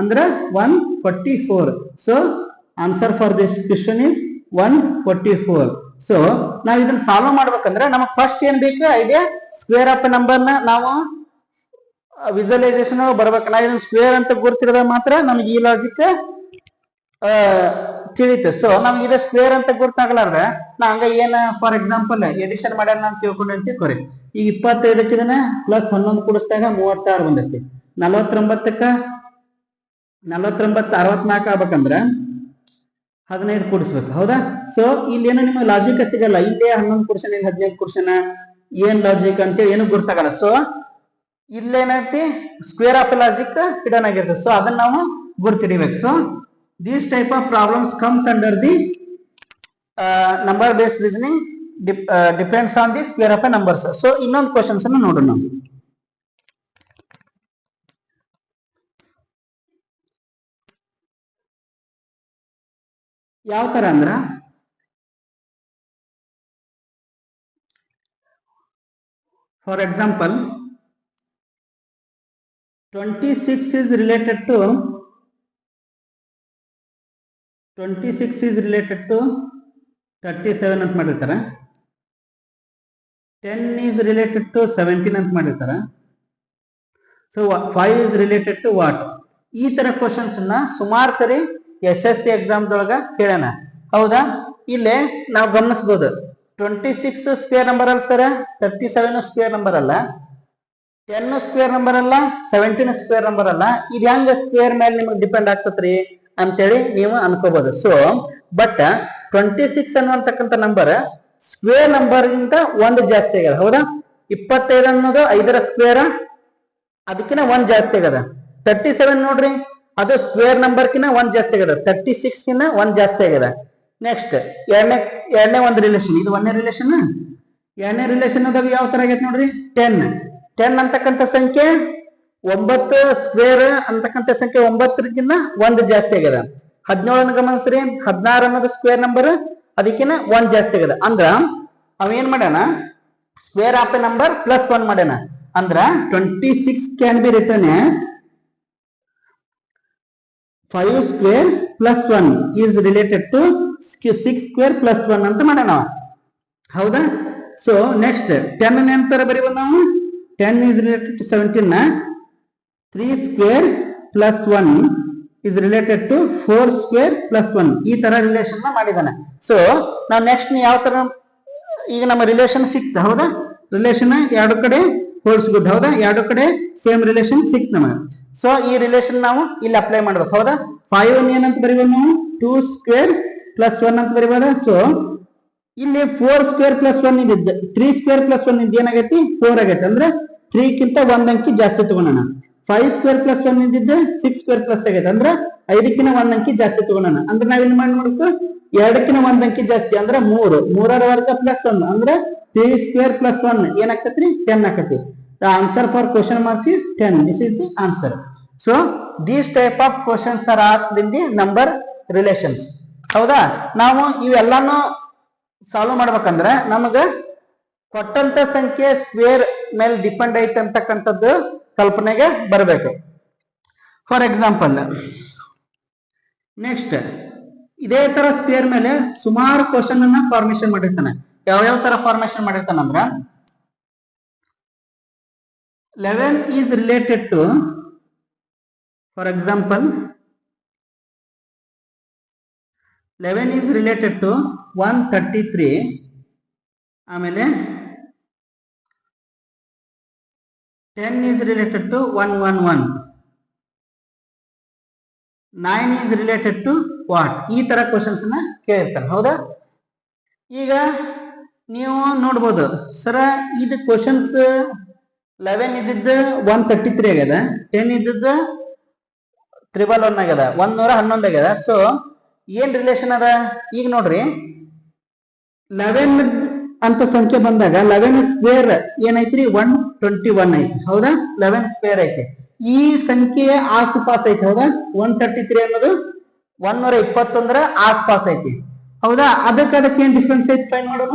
ಅಂದ್ರೆ 144. So answer for this question is 144. So ನಾವ್ ಇದನ್ನ ಸಾಲ್ವ್ ಮಾಡ್ಬೇಕಂದ್ರೆ ನಮಗ್ ಫಸ್ಟ್ ಏನ್ ಬೇಕು ಐಡಿಯಾ, ಸ್ಕ್ವೇರ್ ಆಫ್ ನಂಬರ್ ನ ನಾವು ವಿಜುವಲೈಸೇಷನ್ ಬರ್ಬೇಕು. ನಾವು ಇದನ್ನ ಸ್ಕ್ವೇರ್ ಅಂತ ಗುರ್ತಿರೋದ ಮಾತ್ರ ನಮ್ಗೆ ಈ ಲಾಜಿಕ್ ತಿಳಿಯುತ್ತೆ. ಸೊ ನಮ್ಗೆ ಇದು ಸ್ಕ್ವೇರ್ ಅಂತ ಗುರ್ತಾಗಲಾರ್ದ ನಾ ಹಂಗ ಏನ ಫಾರ್ ಎಕ್ಸಾಂಪಲ್ ಎಡಿಷನ್ ಮಾಡ್ಯಾನ ಅಂತ ತಿಳ್ಕೊಂಡು ಅಂತಿಕೋರಿ. ಈಗ 25ಕ್ಕೆ ಇದನ್ನ ಪ್ಲಸ್ 11 ಕೂಡಿಸಿದಾಗ 36 ಬಂದೈತಿ. 49ಕ್ಕ 64 ಆಗ್ಬೇಕಂದ್ರ 15 ಕೂಡಿಸ್ಬೇಕು ಹೌದಾ. ಸೊ ಇಲ್ಲಿ ಏನೋ ನಿಮಗೆ ಲಾಜಿಕ್ ಸಿಗಲ್ಲ, ಇಲ್ಲೇ 11 ಕೂಡ್ಸನ 15 ಕೂಡ್ಸನ ಏನ್ ಲಾಜಿಕ್ ಅಂತ ಏನು ಗುರ್ತಾಗಲ್ಲ. ಸೊ ಇಲ್ಲೇನೈತಿ ಸ್ಕ್ವೇರ್ ಆಫ್ ಲಾಜಿಕ್ ಹಿಡನ್ ಆಗಿರ್ತದೆ. ಸೊ ಅದನ್ನ ನಾವು ಗುರ್ತಿಡಿಬೇಕು. So these type of problems comes under the number based reasoning, depends on the square of a numbers. So ಇನ್ನೊಂದು ಕ್ವೆಶ್ಚನ್ಸ್ ಅನ್ನು ನೋಡೋಣ ನಾವು. ಯಾವ ತರ ಅಂದ್ರ for example 26 is related to 37 ಅಂತ ಮಾಡಿರ್ತಾರ. 10 is related to 17 ಅಂತ ಮಾಡಿರ್ತಾರ. So 5 is related to what? ಈ ತರ ಕ್ವಶನ್ಸ್ ನ ಸುಮಾರು ಸರಿ SSC ಎಕ್ಸಾಮ್ ದೊಳಗ ಕೇಳೋಣ ಹೌದಾ. ಇಲ್ಲೇ ನಾವು ಗಮನಿಸಬಹುದು 26 ಸ್ಕ್ವೇರ್ ನಂಬರ್ ಅಲ್ಲ ಸರ್, 37 ಸ್ಕ್ವೇರ್ ನಂಬರ್ ಅಲ್ಲ, 10 ಸ್ಕ್ವೇರ್ ನಂಬರ್ ಅಲ್ಲ, 17 ಸ್ಕ್ವೇರ್ ನಂಬರ್ ಅಲ್ಲ. ಇದು ಹೆಂಗ ಸ್ಕ್ವೇರ್ ಮೇಲೆ ನಿಮಗೆ ಡಿಪೆಂಡ್ ಆಗ್ತತ್ರಿ ಅಂತೇಳಿ ನೀವು ಅನ್ಕೋಬಹುದು. ಸೊ ಬಟ್ 26 ಅನ್ನುವಂತಕ್ಕಂಥ ನಂಬರ್ ಸ್ಕ್ವೇರ್ ನಂಬರ್ ಗಿಂತ 1 ಜಾಸ್ತಿ ಆಗ್ಯದ ಹೌದಾ. 25 ಅನ್ನೋದು 5ರ ಸ್ಕ್ವೇರ್, ಅದಕ್ಕಿಂತ 1 ಜಾಸ್ತಿ ಆಗ್ಯದ. 37 ನೋಡ್ರಿ ಅದು ಸ್ಕ್ವೇರ್ ನಂಬರ್ ಕಿನ್ನ 1 ಜಾಸ್ತಿ ಆಗ್ಯದ, 36 ಕಿನ್ನ 1 ಜಾಸ್ತಿ ಆಗ್ಯದ. ನೆಕ್ಸ್ಟ್ ಎರಡನೇ ಒಂದು ರಿಲೇಷನ್, ಇದು ಒಂದನೇ ರಿಲೇಷನ್. ಎರಡನೇ ರಿಲೇಷನ್ ಅದಾಗ ಯಾವ ತರ ಆಗೈತೆ ನೋಡ್ರಿ 10 ಅಂತಕ್ಕಂಥ ಸಂಖ್ಯೆ 9 ಸ್ಕ್ವೇರ್ ಅಂತಕ್ಕಂಥ ಸಂಖ್ಯೆ 9ಗಿನ್ನ 1 ಜಾಸ್ತಿ ಆಗ್ಯದ. 17 ಗಮನಿಸ್ರಿ 16 ಅನ್ನೋದು ಸ್ಕ್ವೇರ್ ನಂಬರ್, ಅದಕ್ಕಿನ್ನ 1 ಜಾಸ್ತಿ ಆಗ್ಯದ. ಅಂದ್ರ ಅವೇನ್ ಮಾಡ್ಯಾನ square of a number plus 1 ಮಾಡ್ಯಾನ. ಅಂದ್ರ 26 can be return as 5 square plus 1 is related to 6 square plus 1 ಅಂತ ಮಾಡ್ಯಾನ ಹೌದಾ. ಸೊ ನೆಕ್ಸ್ಟ್ 10 ನಂತರ ಬರೀಬೋದು ನಾವು 10 is related to 17 na 3 square plus 1 is related to 4 square plus 1 ಈ ತರ ರಿಲೇಷನ್ ನ ಮಾಡಿದಾನೆ. ಸೊ ನಾವು ನೆಕ್ಸ್ಟ್ ಯಾವ ತರ ಈಗ ನಮ್ಮ ರಿಲೇಷನ್ ಸಿಕ್ತ ಹೌದಾ, ರಿಲೇಷನ್ ಎರಡು ಕಡೆ ಹೋಲ್ಸ್ಬಿಟ್ಟು ಹೌದಾ, ಎರಡು ಕಡೆ ಸೇಮ್ ರಿಲೇಷನ್ ಸಿಕ್ತ ನಮಗೆ. ಸೊ ಈ ರಿಲೇಷನ್ ನಾವು ಇಲ್ಲಿ ಅಪ್ಲೈ ಮಾಡ್ಬೇಕು ಹೌದಾ. 5 ಏನಂತ ಬರೀಬೋದು ನಾವು 2 ಸ್ಕ್ವೇರ್ ಪ್ಲಸ್ 1 ಅಂತ ಬರೀಬೋದ. ಸೊ ಇಲ್ಲಿ 4 ಸ್ಕ್ವೇರ್ ಪ್ಲಸ್ 1 ಇದ್ದಿದ್ದ 3 ಸ್ಕ್ವೇರ್ ಪ್ಲಸ್ 1 ಇದ್ದು ಏನಾಗೈತಿ 4 ಆಗೈತಿ. ಅಂದ್ರೆ 3 ಕಿಂತ 1 ಅಂಕಿ ಜಾಸ್ತಿ ತಗೋಣ. 5 ಸ್ಕ್ವೇರ್ ಪ್ಲಸ್ 1 ಇದ್ದಿದ್ದ 6 ಸ್ಕ್ವೇರ್ ಪ್ಲಸ್ ಆಗೈತೆ ಅಂದ್ರೆ 5ಕಿಂತ 1 ಅಂಕಿ ಜಾಸ್ತಿ ತಗೋಣ. ಅಂದ್ರೆ ನಾವೇನ್ ಮಾಡ್ಬೇಕು 2ಕಿಂತ 1 ಅಂಕಿ ಜಾಸ್ತಿ ಅಂದ್ರೆ 3ರ ವರ್ಗ ಪ್ಲಸ್ 1 ಅಂದ್ರೆ 3 ಸ್ಕ್ವೇರ್ ಪ್ಲಸ್ 1 ಏನಾಗ್ತೈತ್ರಿ 10 ಆಗ್ತೈತಿ. The answer for question mark is 10. This is the answer. So these type of questions are asked in the number relations ಹೌದಾ. ನಾವು ಇವೆಲ್ಲಾನು ಸಾಲ್ವ್ ಮಾಡ್ಬೇಕಂದ್ರೆ ನಮಗ ಕೊಟ್ಟಂತ ಸಂಖ್ಯೆ ಸ್ಕ್ವೇರ್ ಮೇಲೆ ಡಿಪೆಂಡ್ ಐತೆ ಅಂತಕ್ಕಂಥದ್ದು ಕಲ್ಪನೆಗೆ ಬರಬೇಕು. ಫಾರ್ ಎಕ್ಸಾಂಪಲ್ ನೆಕ್ಸ್ಟ್ ಇದೇ ತರ ಸ್ಕ್ವೇರ್ ಮೇಲೆ ಸುಮಾರು ಕ್ವಶನ್ ಅನ್ನ ಫಾರ್ಮೇಶನ್ ಮಾಡಿರ್ತಾನೆ. ಯಾವ ತರ ಫಾರ್ಮೇಶನ್ ಮಾಡಿರ್ತಾನ ಅಂದ್ರ 11 is related to, for example 11 is related to 133, ಆಮೇಲೆ 10 is related to 111, 9 is related to what? ಈ ತರ ಕ್ವಶನ್ಸ್ ನ ಕೇಳಿರ್ತಾನೆ ಹೌದಾ. ಈಗ ನೀವು ನೋಡ್ಬೋದು ಸರ ಇದು ಕ್ವಶನ್ಸ್ 11 ಇದ್ದಿದ್ದು 133 ಆಗ್ಯದ, 10 ಇದ್ದಿದ್ದು 111 ಆಗ್ಯದ, 111 ಆಗ್ಯದ. ಸೊ ಏನ್ ರಿಲೇಷನ್ ಅದ ಈಗ ನೋಡ್ರಿ, 11 ಅಂತ ಸಂಖ್ಯೆ ಬಂದಾಗ 11 ಸ್ಕ್ವೇರ್ ಏನೈತ್ರಿ 121 ಐತಿ, ಹೌದಾ? 11 ಸ್ಕ್ವೇರ್ ಐತಿ. ಈ ಸಂಖ್ಯೆಯ ಆಸುಪಾಸ್ ಐತಿ, ಹೌದಾ? 133 ಅನ್ನೋದು 121 ಆಸ್ಪಾಸ್ ಐತಿ, ಹೌದಾ? ಅದಕ್ಕೆ ಏನ್ ಡಿಫ್ರೆನ್ಸ್ ಐತಿ ಫೈಂಡ್ ಮಾಡೋಣ.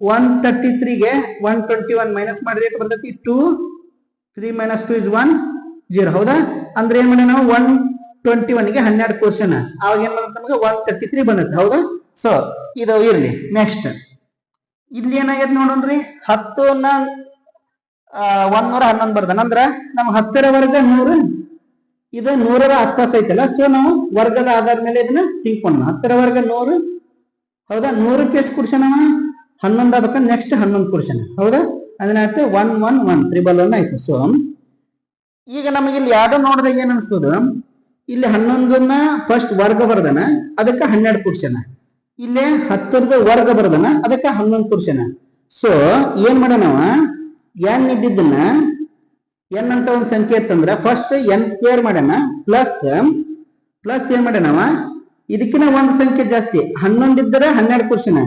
133 ಗೆ 121 ಮೈನಸ್ ಮಾಡಿದ್ರೆ ಎಷ್ಟು ಬರ್ತೈತಿ? 2. 3 minus 2 is 1, 0, ಹೌದಾ? ಅಂದ್ರೆ ಏನ್ ಮಾಡಿ ನಾವು 121 ಗೆ 12 ಕ್ವಶನ್, ಅವಾಗ ಏನ್ ಬಂದ ನಮಗೆ 133 ಬಂದೈತಿ, ಹೌದಾ? ಸೊ ಇದು ಇರ್ಲಿ. ನೆಕ್ಸ್ಟ್ ಇಲ್ಲಿ ಏನಾಗೈತಿ ನೋಡೋಣ್ರಿ, 10ನ 111 ಬರ್ದಾನ ಅಂದ್ರ ನಮ್ 10ರ ವರ್ಗ 100, ಇದು 100ರ ಆಸ್ಪಾಸ್ ಐತಲ್ಲ. ಸೊ ನಾವು ವರ್ಗದ ಆಧಾರ ಮೇಲೆ ಇದನ್ನ ಥಿಂಕ್ ಮಾಡೋಣ. 10ರ ವರ್ಗ 100, ಹೌದಾ? 100ಕ್ಕೆ ಎಷ್ಟು ಕುಡ್ಸೋಣ? 11 ಆಗ್ಬೇಕ. ನೆಕ್ಸ್ಟ್ 11 ಕುಡ್ಸೋಣ, ಹೌದಾ? ಅದನ್ನ 111 111 ಆಯ್ತು. ಸೊ ಈಗ ನಮಗೆ ಇಲ್ಲಿ ಎರಡು ನೋಡಿದಾಗ ಏನ್ ಅನ್ಸ್ತದ, ಇಲ್ಲಿ 11ನ ಫಸ್ಟ್ ವರ್ಗ ಬರ್ದನ, ಅದಕ್ಕೆ 12 ಕುಡ್ಸೋಣ. ಇಲ್ಲಿ 10ರದ ವರ್ಗ ಬರ್ದನ, ಅದಕ್ಕೆ 11 ಕುಡ್ಸೋಣ. ಸೊ ಏನ್ ಮಾಡೋಣ, ಎನ್ ಇದ್ದಿದ್ದನ್ನ ಎನ್ ಅಂತ ಒಂದು ಸಂಖ್ಯೆ ಇತ್ತಂದ್ರ ಫಸ್ಟ್ ಎನ್ ಸ್ಕ್ವೇರ್ ಮಾಡೋಣ, ಪ್ಲಸ್ ಏನ್ ಮಾಡೋಣ, ಇದಕ್ಕಿನ ಒಂದು ಸಂಖ್ಯೆ ಜಾಸ್ತಿ 11 ಇದ್ರೆ 12 ಕುಡ್ಸೋಣ,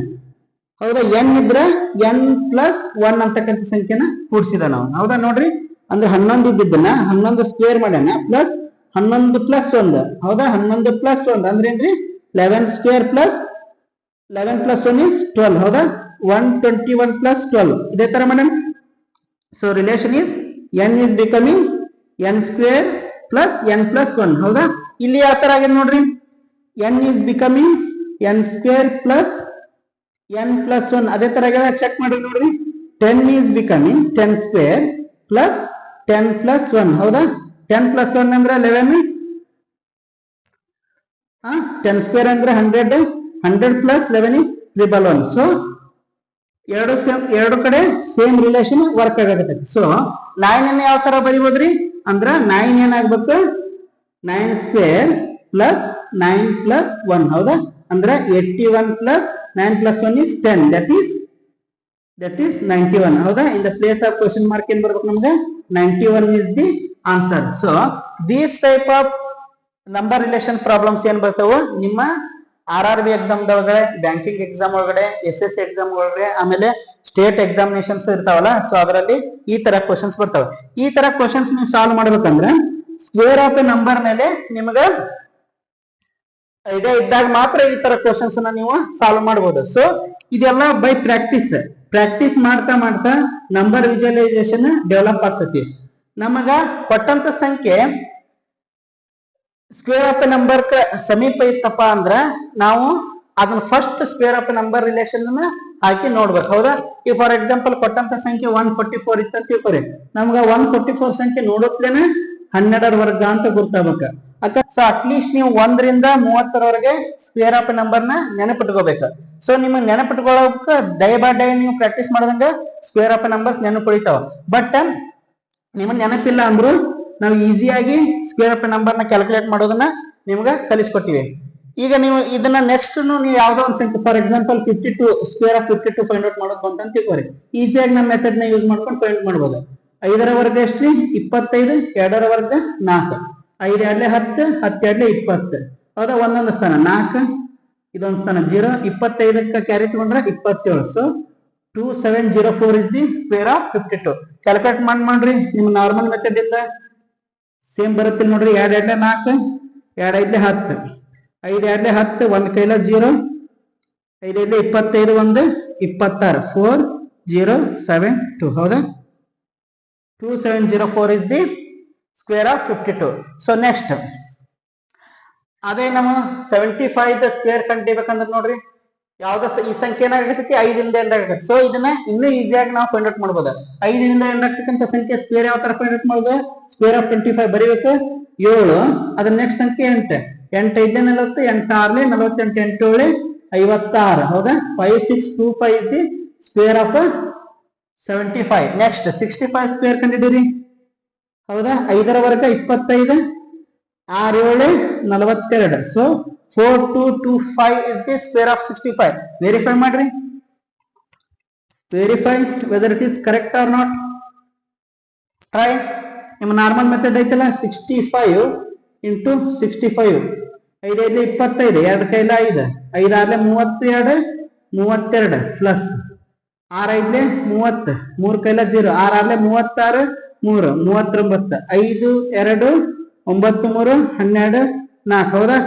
ಹೌದಾ? ಎನ್ ಇದ್ರೆ ಎನ್ ಪ್ಲಸ್ 1 ಅಂತಕ್ಕಂಥ ಸಂಖ್ಯೆನ ಕೂಡ್ಸಿದ ನಾವು, ಹೌದಾ? ನೋಡ್ರಿ, ಅಂದ್ರೆ 11 ಇದ್ದಿದ್ದನ್ನ 11 ಸ್ಕ್ವೇರ್ ಮಾಡೋಣ, ಪ್ಲಸ್ 11 ಪ್ಲಸ್ 1, ಹೌದಾ? 11 ಪ್ಲಸ್ 1 ಅಂದ್ರೆ ಏನ್ರಿ 11 ಸ್ಕ್ವೇರ್ ಪ್ಲಸ್ 11 ಪ್ಲಸ್ 1 is 12, ಹೌದಾ? 121 ಪ್ಲಸ್ 12 ಇದೇ ತರ ಮಾಡೋಣ. So relation is N is becoming N square plus N plus 1, ಹೌದಾ? ಇಲ್ಲಿ ಯಾವ ತರ ಆಗಿದೆ ನೋಡ್ರಿ, N is becoming N square plus N plus 1 ಅದೇ ತರ ಆಗ್ಯದ. ಚೆಕ್ ಮಾಡಿ ನೋಡ್ರಿ, 10 is becoming 10 square plus 10 plus 1, ಹೌದಾ? 10 ಪ್ಲಸ್ 1 ಅಂದ್ರೆ 11, 10 ಸ್ಕ್ವೇರ್ ಅಂದ್ರೆ 100, 100 ಪ್ಲಸ್ 11 is 111. ಸೊ ಎರಡು ಕಡೆ ಸೇಮ್ ರಿಲೇಷನ್ ವರ್ಕ್ ಆಗತ್ತೆ. ಸೊ 9 ಅನ್ನ ಯಾವ ತರ ಬರಿಬೋದ್ರಿ ಅಂದ್ರ 9 ಏನಾಗ್ಬೇಕು, 9 ಸ್ಕ್ವೇರ್ ಪ್ಲಸ್ 9 ಪ್ಲಸ್ 1, ಹೌದಾ? ಅಂದ್ರೆ 81 plus 9 plus 1 is 10, that is 91, ಹೌದಾ? In the place of question mark ಏನ್ ಬರ್ಬೇಕು ನಮ್ಗೆ? 91 is the answer. So these type of number relation problems ಏನ್ ಬರ್ತಾವ ನಿಮ್ಮ RRB ಎಕ್ಸಾಮ್ ಒಳಗಡೆ, ಬ್ಯಾಂಕಿಂಗ್ ಎಕ್ಸಾಮ್ ಒಳಗಡೆ, SSC ಎಕ್ಸಾಮ್ ಒಳಗಡೆ, ಆಮೇಲೆ ಸ್ಟೇಟ್ ಎಕ್ಸಾಮಿನೇಷನ್ಸ್ ಇರ್ತಾವಲ್ಲ, ಸೊ ಅದರಲ್ಲಿ ಈ ತರ ಕ್ವಶನ್ಸ್ ಬರ್ತಾವ. ಈ ತರ ಕ್ವಶನ್ಸ್ ನೀವು ಸಾಲ್ವ್ ಮಾಡ್ಬೇಕಂದ್ರೆ ಸ್ಕ್ವೇರ್ ಆಫ್ ಎ ನಂಬರ್ ಮೇಲೆ ನಿಮ್ಗ ಐಡಿಯಾ ಇದ್ದಾಗ ಮಾತ್ರ ಈ ತರ ಕ್ವಶನ್ಸ್ ನೀವು ಸಾಲ್ವ್ ಮಾಡಬಹುದು. ಸೊ ಇದೆಲ್ಲ ಬೈ ಪ್ರಾಕ್ಟೀಸ್ ಮಾಡ್ತಾ ನಂಬರ್ ವಿಜುವಲೈಸೇಷನ್ ಡೆವಲಪ್ ಆಗ್ತತಿ. ನಮಗ ಕೊಟ್ಟಂತ ಸಂಖ್ಯೆ ಸ್ಕ್ವೇರ್ ಆಫ್ ಎ ನಂಬರ್ ಸಮೀಪ ಇತ್ತಪ್ಪ ಅಂದ್ರ ನಾವು ಅದನ್ನ first square of a number relation ಹಾಕಿ ನೋಡ್ಬೇಕು, ಹೌದಾ? ಈ ಫಾರ್ ಎಕ್ಸಾಂಪಲ್ ಕೊಟ್ಟಂತ ಸಂಖ್ಯೆ 144 ಇತ್ತ ತಿಳ್ಕೊರಿ, ನಮ್ಗ 144 ಸಂಖ್ಯೆ ನೋಡೋತ್ಲೇನೆ 12ರ ವರ್ಗ ಅಂತ ಗುರ್ತಾಗಬೇಕು. ಸೊ ಅಟ್ಲೀಸ್ಟ್ ನೀವು 1 ರಿಂದ 30ರವರೆಗೆ ಸ್ಕ್ವೇರ್ ಆಫ್ ನಂಬರ್ ನ ನೆನಪಿಟ್ಕೋಬೇಕು. ಸೊ ನಿಮಗೆ ನೆನಪಿಟ್ಕೊಳ್ಳೋಕ ಡೇ ಬೈ ಡೇ ನೀವು ಪ್ರಾಕ್ಟೀಸ್ ಮಾಡಿದಂಗ ಸ್ಕ್ವೇರ್ ಆಫ್ ನಂಬರ್ಸ್ ನೆನಪಿಡಿತಾವ. ಬಟ್ ನಿಮಗೆ ನೆನಪಿಲ್ಲ ಅಂದ್ರು ನಾವು ಈಸಿಯಾಗಿ ಸ್ಕ್ವೇರ್ ಆಫ್ ನಂಬರ್ ನ ಕ್ಯಾಲ್ಕುಲೇಟ್ ಮಾಡೋದನ್ನ ನಿಮ್ಗೆ ಕಲಿಸ್ಕೊಟ್ಟಿವಿ. ಈಗ ನೀವು ಇದನ್ನ ನೆಕ್ಸ್ಟ್ ನೀವು ಯಾವ್ದೋ ಒಂದು ಸಂಖ್ಯೆ for example 52 square of 52 find out ಮಾಡೋದು ಅಂತ ತಿಳ್ಕೊರಿ. ಈಸಿಯಾಗಿ ನಮ್ಮ ಮೆಥಡ್ ನ ಯೂಸ್ ಮಾಡ್ಕೊಂಡು ಫೈಂಡ್ ಮಾಡ್ಬೋದು. 5ರ ವರ್ಗ ಎಷ್ಟ್ರಿ? 25. 2ರ ವರ್ಗ 4. 5 2 10, 10 2 20, ಹೌದಾ? ಒಂದೊಂದು ಸ್ಥಾನ 4, ಇದೊಂದು ಸ್ಥಾನ 0, 25ಕ್ಕೆ ಕ್ಯಾರಿ ತಗೊಂಡ್ರೆ 27. So 2704 is the square of 52. Calculate ಮಾಡ್ರಿ ನಿಮ್ಮ ನಾರ್ಮಲ್ ಮೆಥಡ್ ಇಂದ ಸೇಮ್ ಬರುತ್ತೆ ನೋಡ್ರಿ. 2 2 4, 2 5 10, 5 2 10, 1 ಕೈಲ 0, 5 5 25, 1 26, 4 0 7 2, ಹೌದಾ? 2704 is the square of 52. So next ಅದೇ ನಮ್ಮ 75 ಸ್ಕ್ವೇರ್ ಕಂಡಿಬೇಕಂದ್ರೆ ನೋಡ್ರಿ, ಯಾವ್ದ ಈ ಸಂಖ್ಯೆ ಏನಾಗತೈತಿ 5ರಿಂದ ಎಂಡ್ ಆಗತ್ತೆ. ಸೊ ಇದನ್ನ ಇನ್ನೂ ಈಸಿಯಾಗಿ ನಾವು ಫೈಂಡ್ ಔಟ್ ಮಾಡ್ಬೋದು. 5ರಿಂದ ಎಂಡ್ ಆಗ್ತಕ್ಕಂಥ ಸಂಖ್ಯೆ ಸ್ಕ್ವೇರ್ ಯಾವ ತರ ಫೈಂಡ್ ಔಟ್ ಮಾಡೋದು? ಸ್ಕ್ವೇರ್ ಆಫ್ 25 ಬರೀಬೇಕು 7, ಅದ್ರ ನೆಕ್ಸ್ಟ್ ಸಂಖ್ಯೆ 8, 8 5 40, 8 6 48, 8 7 56, ಹೌದಾ? 5 6 2 5 is the square of 75. Next 65 square ಕಂಡಿದ್ದೀರಿ, ಹೌದಾ? 5ರ ವರ್ಗ 25, 6 7 42. So 4225 is the square of 65. Verify ಮಾಡ್ರಿ. Verify whether it is correct or not. Try. ನಿಮ್ಮ ನಾರ್ಮಲ್ ಮೆಥಡ್ ಐತಲ್ಲ 65 ಇಂಟು 65 5 5 25 2 ಕೈಲ 5 5 ಆರ್ಲೆ 32 32 ಪ್ಲಸ್ 6 5 30 3 ಕೈಲ 0 6 ಆರ್ಲೆ 36 3 39 5 2 9 3 12 4 ಹೌದಾ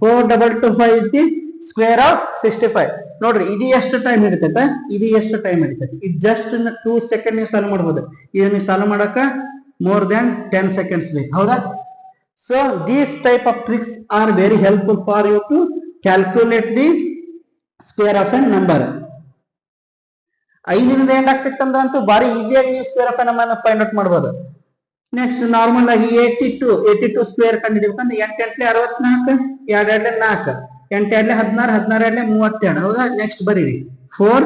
4225 is the square of 65. ನೋಡ್ರಿ ಇದು ಎಷ್ಟು ಟೈಮ್ ಹಿಡಿತೈತೆ ಇದು ಎಷ್ಟು ಟೈಮ್ ಹಿಡಿತೈತೆ ಇದು ಜಸ್ಟ್ ಇನ್ 2 ಸೆಕೆಂಡ್ ನೀವು ಸಾಲ್ವ್ ಮಾಡಬಹುದು ಇದನ್ನ ನೀವು ಸಾಲ್ವ್ ಮಾಡಕ more than 10 seconds ಬೇಕು ಹೌದಾ so these type of tricks are very helpful for you to calculate the square of a number. 5 ಇಂದ ಎಂಡ್ ಆಗ್ತಿತ್ತು ಅಂದ್ರೆ ಅಂತೂ ಬಾರಿ ಈಸಿಯಾಗಿ ನೀವು ಸ್ಕ್ವೇರ್ ಆಫ್ ಎ ನಂಬರ್ ಅನ್ನು ಫೈಂಡ್ ಔಟ್ ಮಾಡಬಹುದು. ನೆಕ್ಸ್ಟ್ ನಾರ್ಮಲ್ ಆಗಿ 82 ಸ್ಕ್ವೇರ್ ಕಂಡುಹಿಡಿಯಬೇಕಂದ್ರೆ 8 8 64 2 2 4 8 2 16 16 2 32 ಹೌದಾ ನೆಕ್ಸ್ಟ್ ಬರೀರಿ 4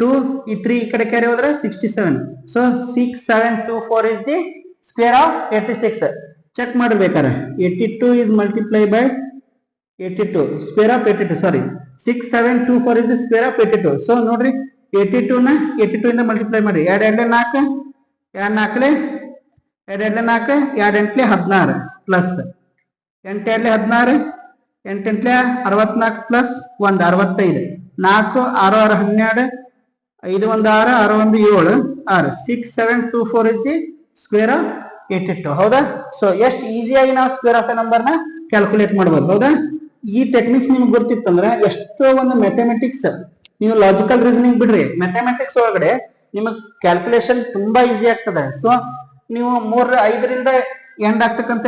2 ಈ 3 ಈ ಕಡೆ ಕ್ಯಾರಿ ಹೋದ್ರೆ 67 so 6724 is the square of 86. Check ಮಾಡಬೇಕಾರೆ 82 is multiplied by 82 square of 82 sorry 6724 is the square of 82. So ನೋಡ್ರಿ 82 ನ 82 ಇಂದ ಮಲ್ಟಿಪ್ಲೈ ಮಾಡಿ 2 2 4 2 4 2 2 4 2 8 16 plus 8 2 16 8 8 64 plus 1 65 4 6 6 12 5 1 6 6 1 7 6 6724 is the square of 82 ಹೌದಾ ಸೊ ಎಷ್ಟು ಈಸಿಯಾಗಿ ನಾವು ಸ್ಕ್ವೇರ್ ಆಫ್ ಎ ನಂಬರ್ ನ ಕ್ಯಾಲ್ಕುಲೇಟ್ ಮಾಡಬಹುದು ಹೌದಾ ಈ ಟೆಕ್ನಿಕ್ಸ್ ನಿಮ್ಗೆ ಗೊತ್ತಿತ್ತಂದ್ರೆ ಎಷ್ಟೋ ಒಂದು ಮ್ಯಾಥಮೆಟಿಕ್ಸ್ ನೀವು ಲಾಜಿಕಲ್ ರೀಸನಿಂಗ್ ಬಿಡ್ರಿ ಮ್ಯಾಥಮೆಟಿಕ್ಸ್ ಒಳಗಡೆ ನಿಮಗೆ ಕ್ಯಾಲ್ಕುಲೇಷನ್ ತುಂಬಾ ಈಸಿ ಆಗ್ತದೆ ಸೊ ನೀವು 3 5 ರಿಂದ ಎಂಡ್ ಆಗ್ತಕ್ಕಂತ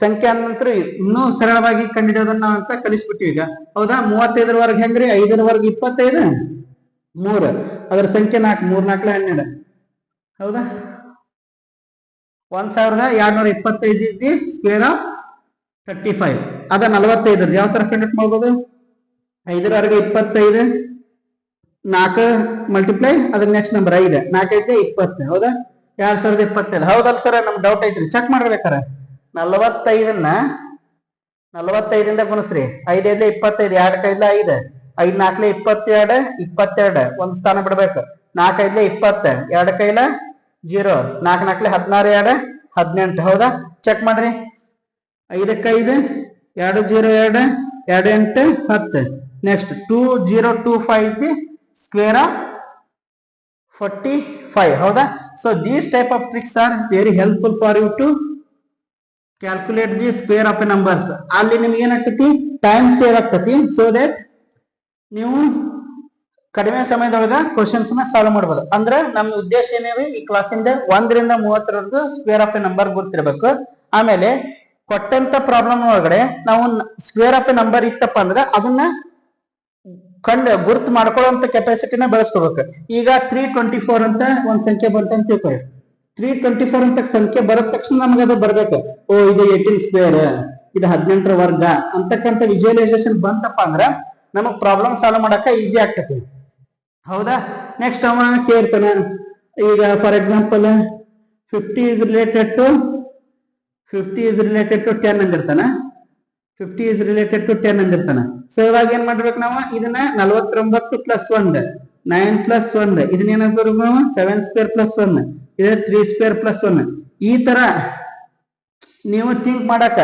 ಸಂಖ್ಯೆ ನಂತರ ಇನ್ನೂ ಸರಳವಾಗಿ ಕಂಡುಹಿಡಿಯೋದನ್ನ ನಾವು ಅಂತ ಕಲಿಸ್ಬಿಟ್ಟಿವಿ ಈಗ ಹೌದಾ 35 ವರ್ಗ ಹೆಂಗ್ರಿ 5 ವರ್ಗ 25 3 ಅದರ ಸಂಖ್ಯೆ 4 3 4 12 ಹೌದಾ 1225 is the square of 35 ಅದ 45 ಯಾವ ತರ ಫೈಂಡ್ ಔಟ್ ಮಾಡಬಹುದು 5 ವರ್ಗ 25 4 ಮಲ್ಟಿಪ್ಲೈ ಅದ್ರ ನೆಕ್ಸ್ಟ್ ನಂಬರ್ 5 4 ಐತೆ 20 ಹೌದಾ 2025 ಹೌದಲ್ಲ ಸರ್ ನಮ್ ಡೌಟ್ ಐತ್ರಿ ಚೆಕ್ ಮಾಡ್ಬೇಕಾರ 45 ಇಂದ ಗುಣಿಸ್ರಿ 5 5 25 2 ಕೈಲ 5 5 4 22 22 ಒಂದ್ ಸ್ಥಾನ ಬಿಡ್ಬೇಕು 4 5 20 2 ಕೈಲ 0 4 4 16 2 18 ಹೌದಾ ಚೆಕ್ ಮಾಡ್ರಿ 5 5 2 0 2 2 8 10 next 2025 is the square of 45 ಹೌದಾ so these type of tricks are very helpful for you to calculate the square of a numbers. ಅಲ್ಲಿ ನಿಮಗೆ ಏನಾಗ್ತತಿ ಟೈಮ್ ಸೇವ್ ಆಗ್ತತಿ so that ನೀವು ಕಡಿಮೆ ಸಮಯದೊಳಗ ಕ್ವಶನ್ಸ್ ನ ಸಾಲ್ವ್ ಮಾಡಬಹುದು ಅಂದ್ರೆ ನಮ್ಮ ಉದ್ದೇಶ ಏನೇವಿ ಈ ಕ್ಲಾಸಿಂದ 1 ರಿಂದ 30 ರವರೆಗೂ ಸ್ಕ್ವೇರ್ ಆಫ್ ಎ ನಂಬರ್ ಗುರ್ತಿರಬೇಕು ಆಮೇಲೆ ಕೊಟ್ಟಂತ ಪ್ರಾಬ್ಲಮ್ ಒಳಗಡೆ ನಾವು ಸ್ಕ್ವೇರ್ ಆಫ್ ಎ ನಂಬರ್ ಇತ್ತಪ್ಪ ಅಂದ್ರೆ ಅದನ್ನ ಗುರ್ತು ಮಾಡ್ಕೊಳ್ಳುವಂತ ಕೆಪಾಸಿಟಿನ ಬೆಳೆಸ್ಕೋಬೇಕು ಈಗ 324 ಅಂತ ಒಂದ್ ಸಂಖ್ಯೆ ಬಂತ ಅಂತ ತಿಳ್ಕೊಳ್ಳಿ 324 ಅಂತ ಸಂಖ್ಯೆ ಬರದ ತಕ್ಷಣ ನಮ್ಗೆ ಅದು ಬರ್ಬೇಕು ಓ ಇದು 18 ಸ್ಕ್ವೇರ್ ಇದು 18 ವರ್ಗ ಅಂತಕ್ಕಂಥ ವಿಜುವಲೈಸೇಷನ್ ಬಂತಪ್ಪ ಅಂದ್ರ ನಮಗ್ ಪ್ರಾಬ್ಲಮ್ ಸಾಲ್ವ್ ಮಾಡಕ ಈಸಿ ಆಗ್ತೈತಿ ಹೌದಾ ನೆಕ್ಸ್ಟ್ ಅವ ಕೇಳ್ತಾನ ಈಗ for example 50 is related to 10 ಅಂದಿರ್ತಾನ 50 is related to 10 ಅಂದಿರ್ತಾನ ಸೊ ಇವಾಗ ಏನ್ ಮಾಡ್ಬೇಕು ನಾವು ಇದನ್ನ 49 ಪ್ಲಸ್ 1 9 ಪ್ಲಸ್ 1 ಇದನ್ನ ಏನಾಗ್ಬೇಕು ನಾವು 7 ಸ್ಕ್ವೇರ್ ಪ್ಲಸ್ 1 ಇದು 3 ಸ್ಕ್ವೇರ್ ಪ್ಲಸ್ 1 ಈ ತರ ನೀವು ಥಿಂಕ್ ಮಾಡಕ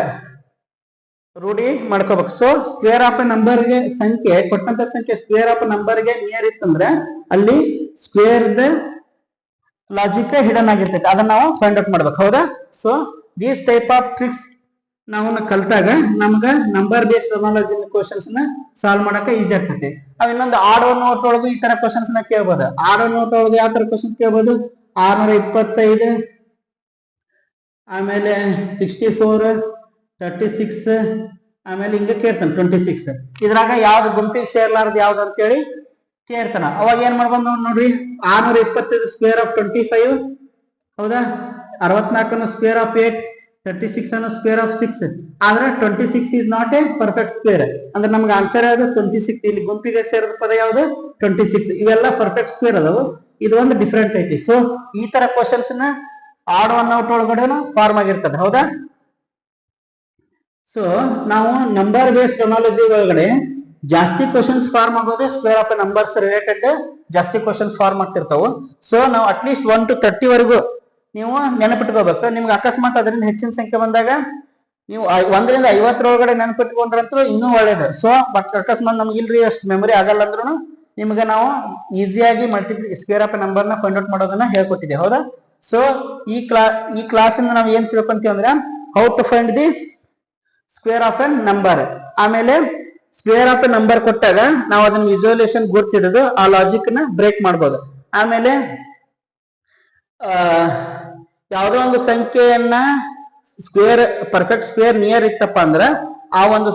ರೂಢಿ ಮಾಡ್ಕೋಬೇಕು ಸೊ ಸ್ಕ್ವೇರ್ ಆಫ್ ನಂಬರ್ ಗೆ ಸಂಖ್ಯೆ ಕೊಟ್ಟಂತ ಸಂಖ್ಯೆ ಸ್ಕ್ವೇರ್ ಆಫ್ ನಂಬರ್ ಗೆ ನಿಯರ್ ಇತ್ತಂದ್ರೆ ಅಲ್ಲಿ ಸ್ಕ್ವೇರ್ ದ ಲಾಜಿಕ್ ಹಿಡನ್ ಆಗಿರ್ತೈತೆ ಅದನ್ನ ನಾವು ಫೈಂಡ್ ಔಟ್ ಮಾಡ್ಬೇಕು ಹೌದಾ so these type of tricks ನಾವು ಕಲ್ತಾಗ ನಮ್ಗ ನಂಬರ್ ಬೇಸ್ಡ್ ಅನಾಲಜಿ ಕ್ವಶನ್ಸ್ ನ ಸಾಲ್ವ್ ಮಾಡಕ ಈಸಿ ಆಗ್ತೈತಿ ಅವ್ ಇನ್ನೊಂದು ಆಡೋ ನೋಟ್ ಒಳಗು ಈ ತರ ಕ್ವಶನ್ಸ್ ನ ಕೇಳ್ಬೋದು ಆಡೋ ನೋಟ್ ಒಳಗೆ ಯಾವ ತರ ಕ್ವಶನ್ ಕೇಳ್ಬೋದು 625 ಆಮೇಲೆ 64 36 ಆಮೇಲೆ ಹಿಂಗ ಕೇಳ್ತಾನ 26 ಇದ್ರಾಗ ಯಾವ್ದು ಗುಂಪಿಗೆ ಸೇರ್ಲಾರ್ದು ಯಾವ್ದು ಅಂತೇಳಿ ಕೇಳ್ತಾನ ಅವಾಗ ಏನ್ ಮಾಡ್ಬೋದು ನೋಡ್ರಿ 625 ಸ್ಕ್ವೇರ್ ಆಫ್ 25 ಹೌದಾ 64 ಸ್ಕ್ವೇರ್ ಆಫ್ 8 36 ಅನ್ನು ಸ್ಕ್ವೇರ್ ಆಫ್ 6 ಆದ್ರೆ 26 is not a perfect square ಅಂದ್ರೆ ನಮ್ಗೆ ಆನ್ಸರ್ ಯಾವ್ದು 26 ಇಲ್ಲಿ ಗುಂಪಿಗೆ ಸೇರಿದ ಪದ ಯಾವ್ದು 26 ಇವೆಲ್ಲ ಪರ್ಫೆಕ್ಟ್ ಸ್ಕ್ವೇರ್ ಅದಾವು ಇದು ಒಂದು ಡಿಫ್ರೆಂಟ್ ಐತಿ ಸೊ ಈ ತರ ಕ್ವಶನ್ಸ್ ನ ಆಡ್ ಒನ್ ಔಟ್ ಒಳಗಡೆ ಫಾರ್ಮ್ ಆಗಿರ್ತದೆ ಹೌದಾ ಸೊ ನಾವು ನಂಬರ್ ಬೇಸ್ಡ್ ಅನಾಲಜಿ ಒಳಗಡೆ ಜಾಸ್ತಿ ಕ್ವಶನ್ಸ್ ಫಾರ್ಮ್ ಆಗೋದೇ ಸ್ಕ್ವೇರ್ ಆಫ್ ನಂಬರ್ಸ್ ರಿಲೇಟೆಡ್ ಜಾಸ್ತಿ ಕ್ವಶನ್ಸ್ ಫಾರ್ಮ್ ಆಗ್ತಿರ್ತಾವು. ಸೊ ನಾವು ಅಟ್ಲೀಸ್ಟ್ 1 to 30 ವರೆಗೂ ನೀವು ನೆನಪಿಟ್ಕೋಬೇಕು. ನಿಮ್ಗೆ ಅಕಸ್ಮಾತ್ ಅದರಿಂದ ಹೆಚ್ಚಿನ ಸಂಖ್ಯೆ ಬಂದಾಗ ನೀವು 1 ರಿಂದ 50 ಒಳಗಡೆ ನೆನಪಿಟ್ಕೊಂಡ್ರಂತೂ ಇನ್ನೂ ಒಳ್ಳೇದು. ಸೊ ಬಟ್ ಅಕಸ್ಮಾತ್ ನಮ್ಗೆ ಇಲ್ರಿ ಅಷ್ಟು ಮೆಮೊರಿ ಆಗಲ್ಲ ಅಂದ್ರೂ ನಿಮ್ಗೆ ನಾವು ಈಸಿಯಾಗಿ ಸ್ಕ್ವೇರ್ ಆಫ್ ನಂಬರ್ನ ಫೈಂಡ್ ಔಟ್ ಮಾಡೋದನ್ನ ಹೇಳ್ಕೊಟ್ಟಿದೆ, ಹೌದಾ? ಸೊ ಈ ಕ್ಲಾಸ್ ಇಂದ ನಾವು ಏನ್ ತಿಳ್ಕೊಂತೀವಿ ಅಂದ್ರೆ how to find the square of a number. ಆಮೇಲೆ ಸ್ಕ್ವೇರ್ ಆಫ್ ಎ ನಂಬರ್ ಕೊಟ್ಟಾಗ ನಾವು ಅದನ್ನ ವಿಜುವಲೇಷನ್ ಗುರ್ತಿಡೋದು, ಆ ಲಾಜಿಕ್ ನ ಬ್ರೇಕ್ ಮಾಡ್ಬೋದು. ಆಮೇಲೆ ಯಾವುದೋ ಒಂದು ಸಂಖ್ಯೆಯನ್ನ ಸ್ಕ್ವೇರ್ ಪರ್ಫೆಕ್ಟ್ ಸ್ಕ್ವೇರ್ ನಿಯರ್ ಇತ್ತಪ್ಪ ಅಂದ್ರ ಆ ಒಂದು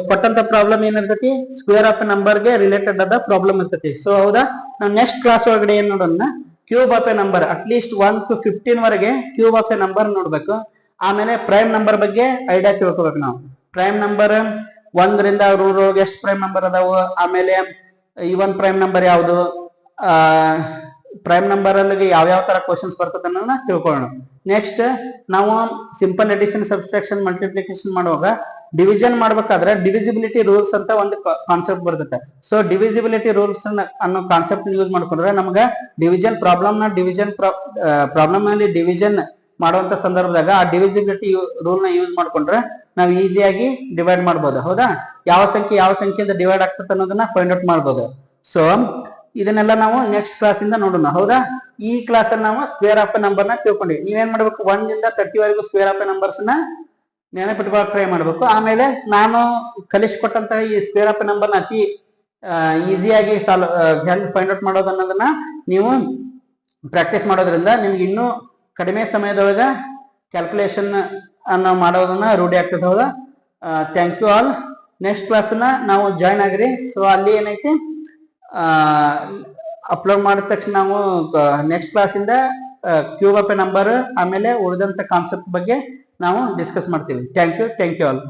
ಕೊಟ್ಟಂತ ಪ್ರಾಬ್ಲಮ್ ಏನಿರ್ತೈತಿ, ಸ್ಕ್ವೇರ್ ಆಫ್ ನಂಬರ್ ಗೆ ರಿಲೇಟೆಡ್ ಆದ ಪ್ರಾಬ್ಲಮ್ ಇರ್ತೈತಿ. ಸೊ ಹೌದಾ, ನಾವು ನೆಕ್ಸ್ಟ್ ಕ್ಲಾಸ್ ಒಳಗಡೆ ಏನ್ ನೋಡೋಣ, cube of a number at least 1 to 15 ವರೆಗೆ ಕ್ಯೂಬ್ ಆಫ್ ಎ ನಂಬರ್ ನೋಡ್ಬೇಕು. ಆಮೇಲೆ ಪ್ರೈಮ್ ನಂಬರ್ ಬಗ್ಗೆ ಐಡಿಯಾ ತಿಳ್ಕೊಬೇಕು ನಾವು. ಪ್ರೈಮ್ ನಂಬರ್ 1 ರಿಂದ 100 ಎಷ್ಟು ಪ್ರೈಮ್ ನಂಬರ್ ಅದಾವು, ಆಮೇಲೆ ಈವನ್ ಪ್ರೈಮ್ ನಂಬರ್ ಯಾವುದು, ಪ್ರೈಮ್ ನಂಬರ್ ಅಲ್ಲಿ ಯಾವ ತರ ಕ್ವಶನ್ಸ್ ಬರ್ತದೆ ಅನ್ನೋದನ್ನ ತಿಳ್ಕೊಳ್ಳೋಣ. ನೆಕ್ಸ್ಟ್ ನಾವು ಸಿಂಪಲ್ ಅಡಿಷನ್, ಸಬ್ಸ್ಟ್ರಾಕ್ಷನ್, ಮಲ್ಟಿಪ್ಲಿಕೇಶನ್ ಮಾಡುವಾಗ ಡಿವಿಷನ್ ಮಾಡ್ಬೇಕಾದ್ರೆ ಡಿವಿಸಿಬಿಲಿಟಿ ರೂಲ್ಸ್ ಅಂತ ಒಂದು ಕಾನ್ಸೆಪ್ಟ್ ಬರ್ತದೆ. ಸೊ ಡಿವಿಸಿಬಿಲಿಟಿ ರೂಲ್ಸ್ ಅನ್ನೋ ಕಾನ್ಸೆಪ್ಟ್ ಯೂಸ್ ಮಾಡ್ಕೊಂಡ್ರೆ ನಮ್ಗೆ ಡಿವಿಷನ್ ಪ್ರಾಬ್ಲಮ್ ನಲ್ಲಿ ಡಿವಿಷನ್ ಮಾಡುವಂತ ಸಂದರ್ಭದಾಗ ಆ ಡಿವಿಸಿಬಿಲಿಟಿ ರೂಲ್ ನ ಯೂಸ್ ಮಾಡ್ಕೊಂಡ್ರೆ ನಾವು ಈಸಿಯಾಗಿ ಡಿವೈಡ್ ಮಾಡ್ಬೋದು, ಹೌದಾ? ಯಾವ ಸಂಖ್ಯೆಯಿಂದ ಡಿವೈಡ್ ಆಗ್ತದೆ ಅನ್ನೋದನ್ನ ಫೈಂಡ್ ಔಟ್ ಮಾಡ್ಬೋದು. ಸೊ ಇದನ್ನೆಲ್ಲ ನಾವು ನೆಕ್ಸ್ಟ್ ಕ್ಲಾಸ್ ಇಂದ ನೋಡೋಣ, ಹೌದಾ? ಈ ಕ್ಲಾಸ್ ಅಲ್ಲಿ ನಾವು ಸ್ಕ್ವೇರ್ ಆಫ್ ನಂಬರ್ ನ ತಿಳ್ಕೊಂಡ್ವಿ. ನೀವೇನ್ ಮಾಡ್ಬೇಕು, 1 ರಿಂದ 30 ವರೆಗೂ ಸ್ಕ್ವೇರ್ ಆಫ್ ನಂಬರ್ಸ್ ನ ನೆನಪಿಟ್ಕೊಳ್ಳೋಕೆ ಟ್ರೈ ಮಾಡ್ಬೇಕು. ಆಮೇಲೆ ನಾನು ಕಲಿಸ್ಕೊಟ್ಟಂತಹ ಈ ಸ್ಕ್ವೇರ್ ಆಫ್ ನಂಬರ್ ನ ಅತಿ ಈಸಿಯಾಗಿ ಹೆಂಗ್ ಫೈಂಡ್ ಔಟ್ ಮಾಡೋದು ಅನ್ನೋದನ್ನ ನೀವು ಪ್ರಾಕ್ಟೀಸ್ ಮಾಡೋದ್ರಿಂದ ನಿಮ್ಗೆ ಇನ್ನೂ ಕಡಿಮೆ ಸಮಯದೊಳಗ ಕ್ಯಾಲ್ಕುಲೇಷನ್ ಅನ್ನ ಮಾಡೋದನ್ನ ರೂಢಿ ಆಗ್ತದೆ, ಹೌದಾ? Thank you all. ನೆಕ್ಸ್ಟ್ ಕ್ಲಾಸ್ನ ನಾವು ಜಾಯ್ನ್ ಆಗ್ರಿ. ಸೊ ಅಲ್ಲಿ ಏನೈತಿ, ಅಪ್ಲೋಡ್ ಮಾಡಿದ ತಕ್ಷಣ ನಾವು ನೆಕ್ಸ್ಟ್ ಕ್ಲಾಸಿಂದ ಕ್ಯೂಬ್ ಆಫ್ ಎ ನಂಬರ್ ಆಮೇಲೆ ಉಳಿದಂತ ಕಾನ್ಸೆಪ್ಟ್ ಬಗ್ಗೆ ನಾವು ಡಿಸ್ಕಸ್ ಮಾಡ್ತೀವಿ. Thank you all.